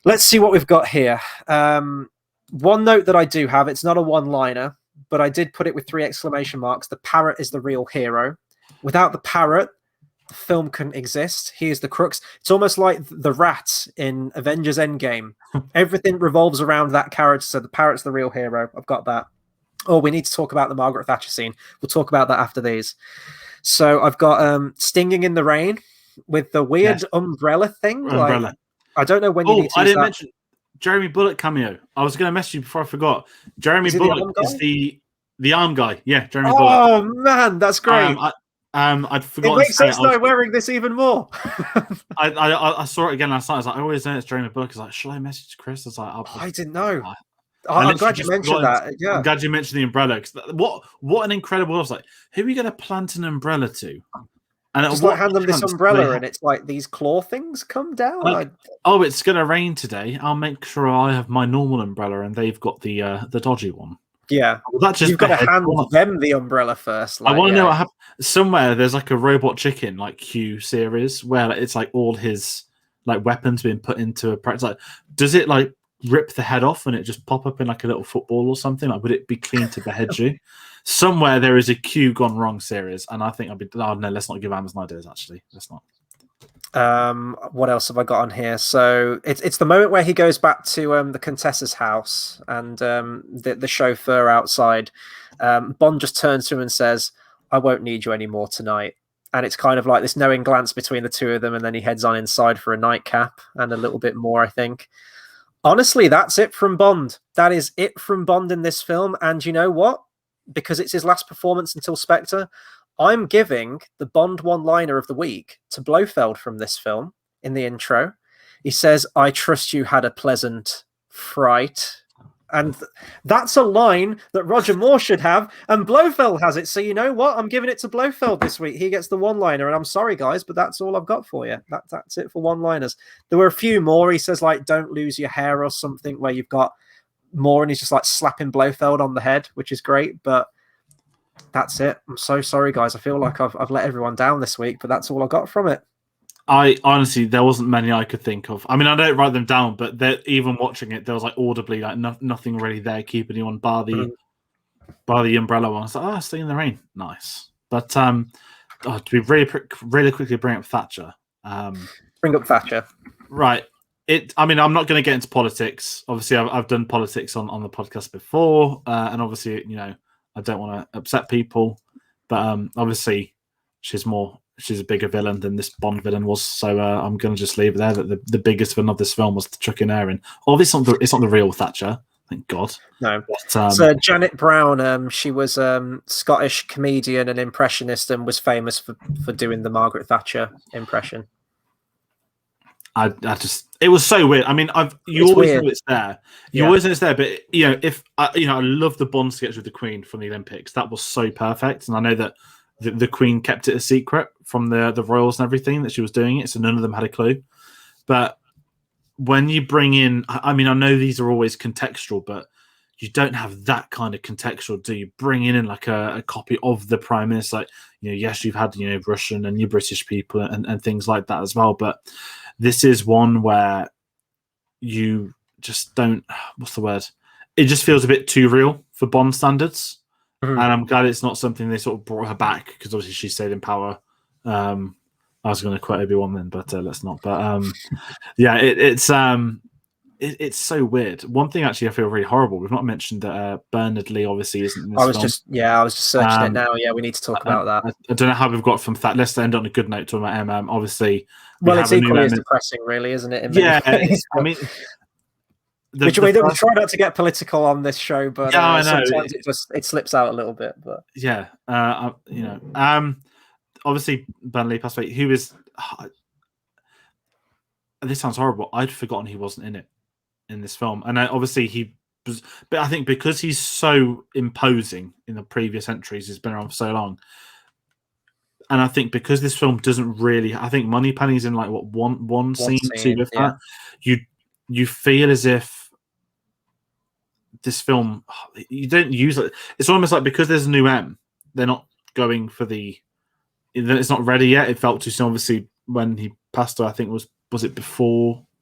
Let's see what we've got here. One note that I do have, it's not a one-liner, but I did put it with 3 exclamation marks. The parrot is the real hero. Without the parrot, the film couldn't exist. He is the crux. It's almost like the rat in Avengers Endgame. Everything revolves around that character, so the parrot's the real hero. I've got that. Oh, we need to talk about the Margaret Thatcher scene. We'll talk about that after these. So I've got Stinging in the Rain, with the weird umbrella thing. Like, I don't know when you need to use I didn't that. mention Jeremy Bullock cameo. I was going to message you before I forgot. Jeremy Bullock is the arm guy. Yeah, Jeremy Bullock. Oh, man, that's great. I'd forgotten. It makes sense now wearing this even more. I saw it again last night. I was like, I always know it's Jeremy Bullock. I was like, should I message Chris? I was like, I didn't know. I'm glad you mentioned that. Yeah, I'm glad you mentioned the umbrella. What an incredible! I was like, who are we going to plant an umbrella to? And just like hand them this umbrella, and it's like these claw things come down. Like, it's going to rain today. I'll make sure I have my normal umbrella, and they've got the dodgy one. Yeah, well, that's just you've got to hand them the umbrella first. Like, I want to know what happened. Somewhere there's like a Robot Chicken like Q series where it's like all his like weapons being put into a practice. Like, does it like rip the head off and it just pop up in like a little football or something? Like, would it be clean to behead you? Somewhere there is a Q gone wrong series, and I think no, let's not give Amazon ideas. Actually, let's not. What else have I got on here? So it's the moment where he goes back to the Contessa's house, and the chauffeur outside. Bond just turns to him and says, "I won't need you anymore tonight." And it's kind of like this knowing glance between the two of them, and then he heads on inside for a nightcap and a little bit more, I think. Honestly, that's it from Bond. That is it from Bond in this film. And you know what? Because it's his last performance until Spectre, I'm giving the Bond one-liner of the week to Blofeld from this film in the intro. He says, "I trust you had a pleasant fright." And that's a line that Roger Moore should have, and Blofeld has it. So you know what? I'm giving it to Blofeld this week. He gets the one-liner, and I'm sorry, guys, but that's all I've got for you. That's it for one-liners. There were a few more. He says, like, don't lose your hair or something, where you've got more, and he's just like slapping Blofeld on the head, which is great, but that's it. I'm so sorry, guys. I feel like I've let everyone down this week, but that's all I got from it. I honestly, there wasn't many I could think of. I mean, I don't write them down, but even watching it, there was like audibly like nothing really there keeping you on bar the umbrella one. I was like, stay in the rain, nice. But to be really quickly bring up Thatcher. Bring up Thatcher, right? I mean, I'm not going to get into politics. Obviously, I've done politics on the podcast before, and obviously, you know, I don't want to upset people, but obviously, she's a bigger villain than this Bond villain was. So I'm going to just leave it there that the biggest villain of this film was the chuck in air. And obviously, it's not the real Thatcher. Thank God. No. But, so Janet Brown, she was Scottish comedian and impressionist, and was famous for doing the Margaret Thatcher impression. I just, it was so weird. I mean, you always know it's there. You always know it's there. But you know, I love the Bond sketch with the Queen from the Olympics. That was so perfect, and I know that the Queen kept it a secret from the royals and everything that she was doing it, so none of them had a clue. But when you bring in, I mean, I know these are always contextual, but you don't have that kind of contextual. Do you bring in like a copy of the Prime Minister? Like, you know, yes, you've had, you know, Russian and your British people and things like that as well. But this is one where you just don't. What's the word? It just feels a bit too real for Bond standards. And I'm glad it's not something they sort of brought her back, because obviously she stayed in power. I was going to quote Obi-Wan then, but let's not. But yeah, it's so weird. One thing actually I feel really horrible. We've not mentioned that Bernard Lee obviously isn't in this film. I was just searching it now. Yeah, we need to talk about that. I don't know how we've got from that. Let's end on a good note talking about obviously. Well, it's equally as depressing, really, isn't it? I mean. We try not to get political on this show, but sometimes it slips out a little bit. But yeah, you know, obviously Burnley passed away. Who is? This sounds horrible. I'd forgotten he wasn't in this film, and obviously he was. But I think because he's so imposing in the previous entries, he's been around for so long. And I think because this film doesn't really, I think Moneypenny's in like one scene, two with that. You feel as if this film, you don't use it. It's almost like because there's a new M, they're not going for it's not ready yet. It felt too soon. Obviously, when he passed away, I think was it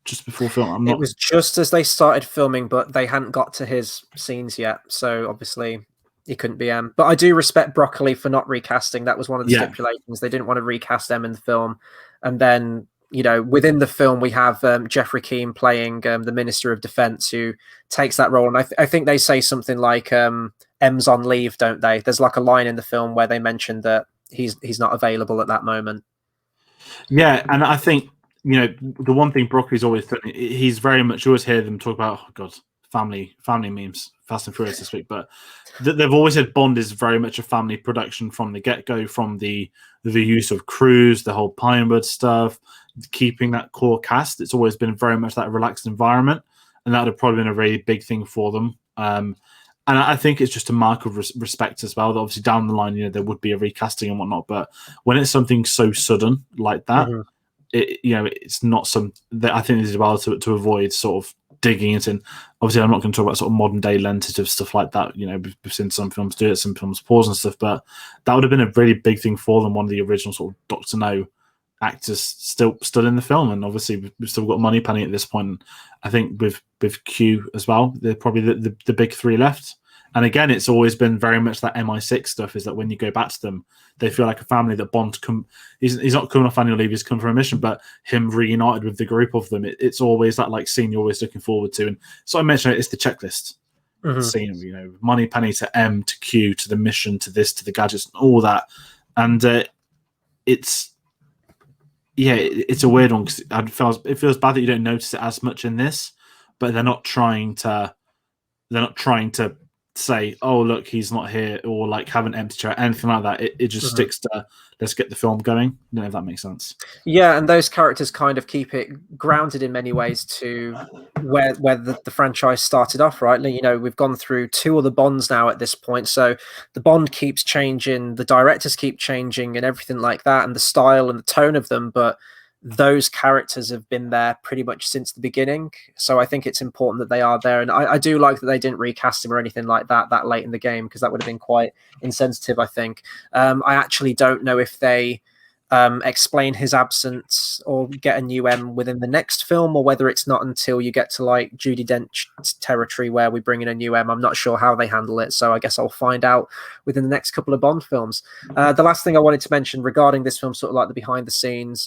just before film? It was just as they started filming, but they hadn't got to his scenes yet. So obviously, he couldn't be M. But I do respect Broccoli for not recasting. That was one of the stipulations. They didn't want to recast M in the film. And then, you know, within the film, we have Jeffrey Keane playing the Minister of Defense, who takes that role. And I think they say something like M's on leave, don't they? There's like a line in the film where they mention that he's not available at that moment. Yeah, and I think, you know, the one thing Broccoli's always done, he's very much, you always hear them talk about, oh God, family memes, Fast and Furious this week, but they've always said Bond is very much a family production from the get-go, from the use of crews, the whole Pinewood stuff, keeping that core cast. It's always been very much that relaxed environment, and that would have probably been a really big thing for them. And I think it's just a mark of respect as well. That obviously down the line, you know, there would be a recasting and whatnot, but when it's something so sudden like that, it's not some that I think is well to avoid sort of digging it in. Obviously, I'm not going to talk about sort of modern day lenses of stuff like that. You know, we've seen some films do it, some films pause and stuff, but that would have been a really big thing for them. One of the original sort of Dr. No actors still in the film, and obviously we've still got Moneypenny at this point. I think with Q as well, they're probably the big three left. And again, it's always been very much that MI6 stuff, is that when you go back to them, they feel like a family. That Bond he's not coming off annual leave, he's come for a mission, but him reunited with the group of them, it's always that like scene you're always looking forward to. And so I mentioned it's the checklist scene, you know, Moneypenny to M to Q to the mission to this to the gadgets, all that. And it's a weird one, because it feels bad that you don't notice it as much in this, but they're not trying to say, oh look, he's not here, or like have an empty chair, anything like that. It just sticks to let's get the film going. I don't know if that makes sense. Yeah, and those characters kind of keep it grounded in many ways to where the franchise started off, right? You know, we've gone through 2 other Bonds now at this point, so the Bond keeps changing, the directors keep changing, and everything like that, and the style and the tone of them, but those characters have been there pretty much since the beginning. So I think it's important that they are there. And I do like that they didn't recast him or anything like that late in the game, because that would have been quite insensitive, I think. I actually don't know if they explain his absence or get a new M within the next film, or whether it's not until you get to like Judi Dench territory where we bring in a new M. I'm not sure how they handle it, so I guess I'll find out within the next couple of Bond films. The last thing I wanted to mention regarding this film, sort of like the behind the scenes,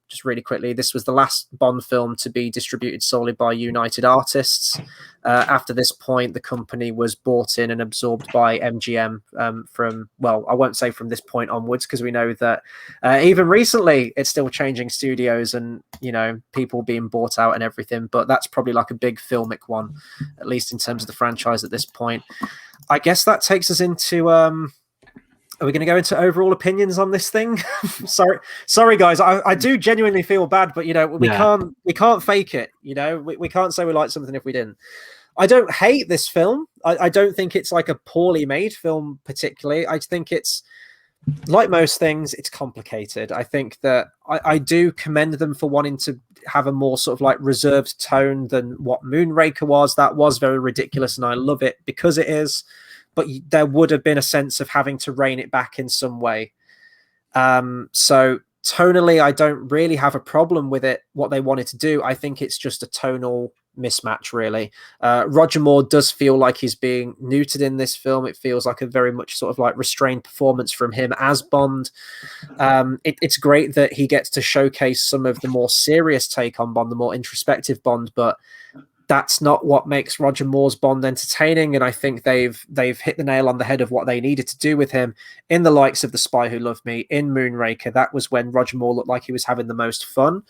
just really quickly, this was the last Bond film to be distributed solely by United Artists. After this point, the company was bought in and absorbed by MGM from, well, I won't say from this point onwards, because we know that even recently it's still changing studios and, you know, people being bought out and everything. But that's probably like a big filmic one, at least in terms of the franchise at this point. I guess that takes us into... are we going to go into overall opinions on this thing? sorry, guys. I do genuinely feel bad, but you know we can't fake it. You know we can't say we like something if we didn't. I don't hate this film. I don't think it's like a poorly made film particularly. I think it's, like most things, it's complicated. I think that I do commend them for wanting to have a more sort of like reserved tone than what Moonraker was. That was very ridiculous, and I love it because it is. But there would have been a sense of having to rein it back in some way. So tonally, I don't really have a problem with it, what they wanted to do. I think it's just a tonal mismatch, really. Roger Moore does feel like he's being neutered in this film. It feels like a very much sort of like restrained performance from him as Bond. It's great that he gets to showcase some of the more serious take on Bond, the more introspective Bond, but that's not what makes Roger Moore's Bond entertaining, and I think they've hit the nail on the head of what they needed to do with him in the likes of The Spy Who Loved Me, in Moonraker. That was when Roger Moore looked like he was having the most fun.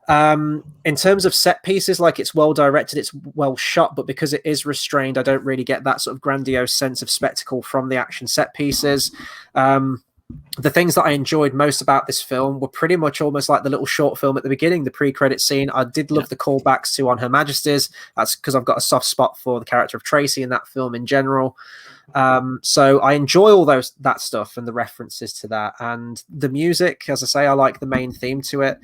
In terms of set pieces, like, it's well directed, it's well shot, but because it is restrained, I don't really get that sort of grandiose sense of spectacle from the action set pieces. The things that I enjoyed most about this film were pretty much almost like the little short film at the beginning, the pre-credit scene. I did love the callbacks to On Her Majesty's. That's because I've got a soft spot for the character of Tracy in that film in general. So I enjoy all that stuff and the references to that. And the music, as I say, I like the main theme to it.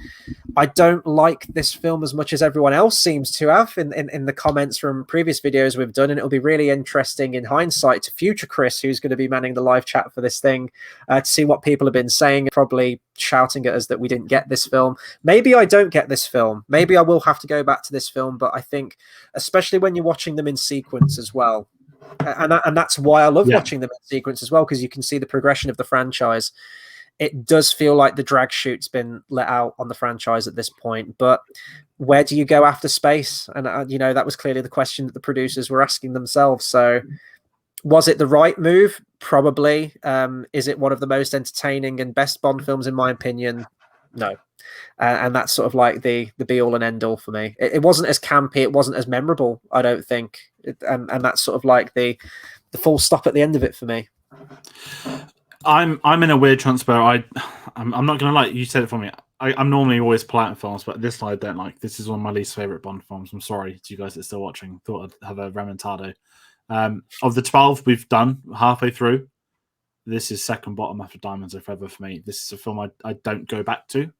I don't like this film as much as everyone else seems to have in the comments from previous videos we've done. And it'll be really interesting in hindsight to future Chris, who's going to be manning the live chat for this thing, to see what people have been saying, probably shouting at us that we didn't get this film. Maybe I don't get this film. Maybe I will have to go back to this film. But I think, especially when you're watching them in sequence as well, and that's why I love watching them in sequence as well, because you can see the progression of the franchise. It does feel like the drag chute's been let out on the franchise at this point, but where do you go after space? And you know, that was clearly the question that the producers were asking themselves. So was it the right move? Probably. Is it one of the most entertaining and best Bond films in my opinion? No. And that's sort of like the be all and end all for me. It wasn't as campy, it wasn't as memorable, I don't think. And that's sort of like the full stop at the end of it for me. I'm in a weird transfer. I'm not gonna lie. You said it for me. I'm normally always polite in films, but this one I don't like. This is one of my least favorite Bond films. I'm sorry to you guys that are still watching. Thought I'd have a remontado. Of the 12 we've done halfway through, this is second bottom after Diamonds Are Forever for me. This is a film I don't go back to.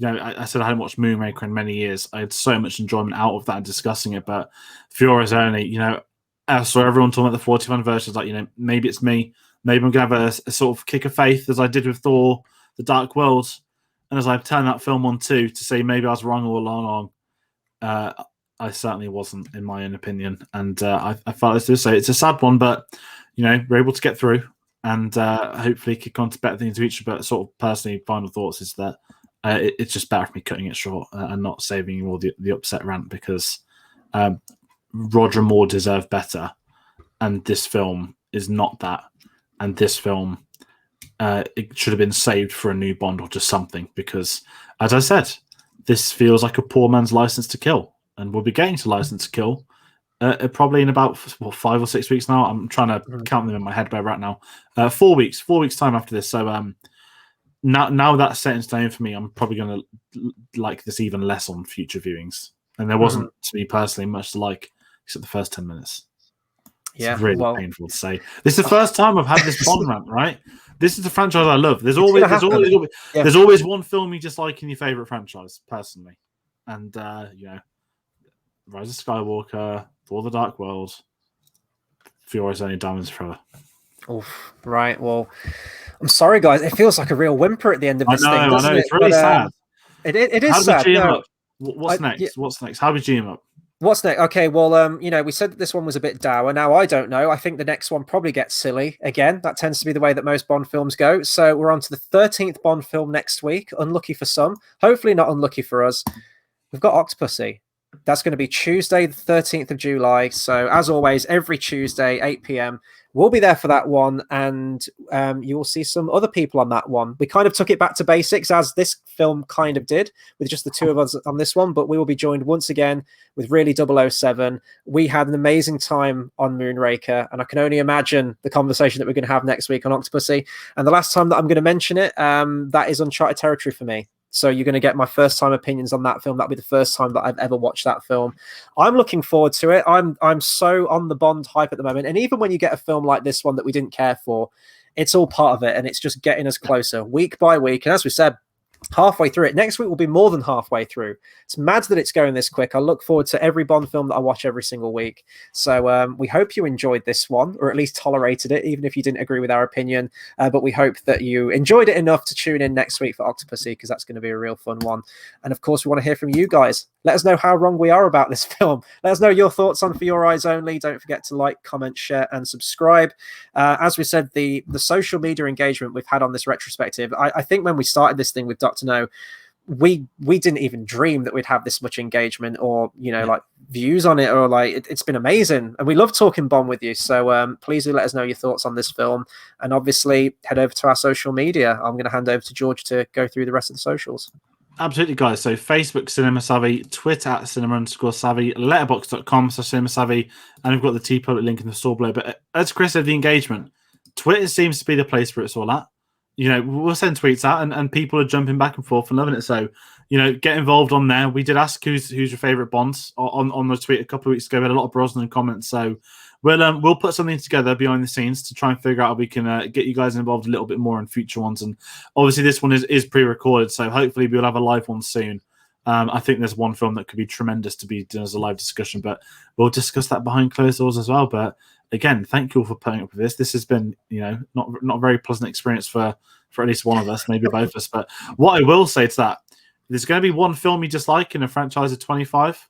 You know, I said I hadn't watched Moonraker in many years. I had so much enjoyment out of that and discussing it, but Fiora's only, you know, I saw everyone talking about the 41 versions, like, you know, maybe it's me. Maybe I'm going to have a sort of kick of faith as I did with Thor, The Dark World. And as I've turned that film on too, to say maybe I was wrong all along, I certainly wasn't, in my own opinion. And I felt as to say it's a sad one, but, you know, we're able to get through and hopefully kick on to better things in the future. But sort of personally, final thoughts is that it's just better for me cutting it short and not saving you all the upset rant, because Roger Moore deserved better. And this film is not that. And this film, it should have been saved for a new Bond or just something, because, as I said, this feels like a poor man's License to Kill, and we'll be getting to License to Kill Probably in about 5 or 6 weeks now. I'm trying to count them in my head where we're at now. 4 weeks. 4 weeks time after this. So now that's set in stone for me. I'm probably going to like this even less on future viewings. And there wasn't, to me personally, much to like except the first 10 minutes. It's really painful to say. This is the first time I've had this Bond rant, right? This is the franchise I love. There's always one film you dislike in your favorite franchise, personally. And Rise of Skywalker, For the Dark World, Fiore's Only Diamonds Forever. Oof, right. Well, I'm sorry, guys. It feels like a real whimper at the end of this thing. I know. It's really sad. It is How sad. What's next? Yeah. What's next? How do we G him up? What's next? Okay, well, we said that this one was a bit dour. Now, I don't know. I think the next one probably gets silly again. That tends to be the way that most Bond films go. So we're on to the 13th Bond film next week. Unlucky for some. Hopefully not unlucky for us. We've got Octopussy. That's going to be Tuesday, the 13th of July. So, as always, every Tuesday, 8 p.m., we'll be there for that one. And you will see some other people on that one. We kind of took it back to basics, as this film kind of did, with just the two of us on this one. But we will be joined once again with really 007. We had an amazing time on Moonraker, and I can only imagine the conversation that we're going to have next week on Octopussy. And the last time that I'm going to mention it, that is uncharted territory for me. So you're going to get my first time opinions on that film. That'll be the first time that I've ever watched that film. I'm looking forward to it. I'm so on the Bond hype at the moment. And even when you get a film like this one that we didn't care for, it's all part of it. And it's just getting us closer week by week. And as we said, halfway through it. Next week will be more than halfway through. It's mad that it's going this quick. I look forward to every Bond film that I watch every single week. So we hope you enjoyed this one, or at least tolerated it, even if you didn't agree with our opinion. But we hope that you enjoyed it enough to tune in next week for Octopussy, because that's going to be a real fun one. And of course, we want to hear from you guys. Let us know how wrong we are about this film. Let us know your thoughts on For Your Eyes Only. Don't forget to like, comment, share, and subscribe. As we said, the social media engagement we've had on this retrospective, I think when we started this thing with Dr. No, we didn't even dream that we'd have this much engagement or, like views on it, or like it's been amazing. And we love talking Bond with you. So please do let us know your thoughts on this film. And obviously head over to our social media. I'm going to hand over to George to go through the rest of the socials. Absolutely, guys. So Facebook, Cinema Savvy, Twitter at cinema_savvy, letterboxd.com/cinema savvy, and we've got the TeePublic link in the store below. But as Chris said, the engagement, Twitter seems to be the place where it's all at. We'll send tweets out and people are jumping back and forth and loving it. So, get involved on there. We did ask who's your favourite Bonds on the tweet a couple of weeks ago. We had a lot of Brosnan comments. So we'll put something together behind the scenes to try and figure out how we can get you guys involved a little bit more in future ones. And obviously this one is pre-recorded, so hopefully we'll have a live one soon. I think there's one film that could be tremendous to be done as a live discussion, but we'll discuss that behind closed doors as well. But again, thank you all for putting up with this. This has been, not a very pleasant experience for at least one of us, maybe both of us. But what I will say to that, there's going to be one film you dislike in a franchise of 25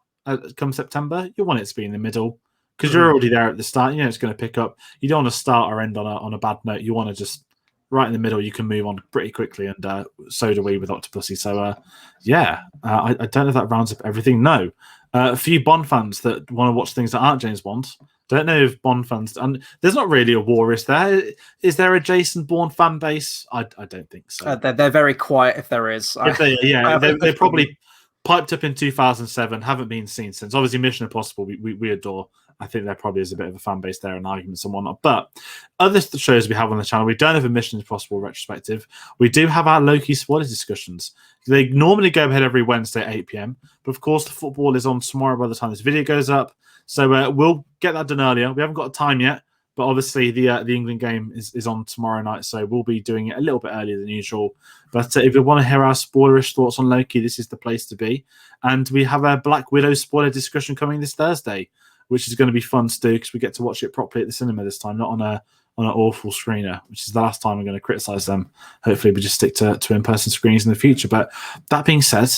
come September. You want it to be in the middle because you're already there at the start. It's going to pick up. You don't want to start or end on a bad note. You want to just right in the middle. You can move on pretty quickly, and so do we with Octopussy. So, I don't know if that rounds up everything. No. A few Bond fans that want to watch things that aren't James Bond. Don't know if Bond fans, and there's not really a war, is there? Is there a Jason Bourne fan base? I don't think so. They're very quiet if there is. They probably piped up in 2007, haven't been seen since. Obviously, Mission Impossible, we adore. I think there probably is a bit of a fan base there and arguments and whatnot. But other shows we have on the channel, we don't have a Mission Impossible retrospective. We do have our Loki spoiler discussions. They normally go ahead every Wednesday at 8 p.m. But of course, the football is on tomorrow by the time this video goes up. So we'll get that done earlier. We haven't got a time yet, but obviously the England game is on tomorrow night, so we'll be doing it a little bit earlier than usual. But if you want to hear our spoilerish thoughts on Loki, this is the place to be. And we have a Black Widow spoiler discussion coming this Thursday, which is going to be fun to do because we get to watch it properly at the cinema this time, not on an awful screener, which is the last time I'm going to criticize them. Hopefully we just stick to in-person screenings in the future. But that being said,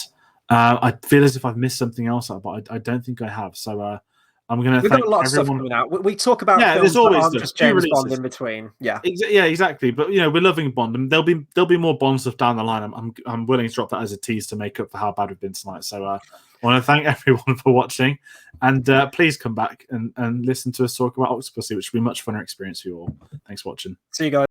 I feel as if I've missed something else out, but I don't think I have. So I'm going to thank got a lot of everyone. stuff coming out. We talk about films there's always that aren't just James Bond in between. Yeah, exactly. But we're loving Bond, and there'll be more Bond stuff down the line. I'm willing to drop that as a tease to make up for how bad we've been tonight. So I want to thank everyone for watching, and please come back and listen to us talk about Octopussy, which will be a much funner experience for you all. Thanks for watching. See you guys.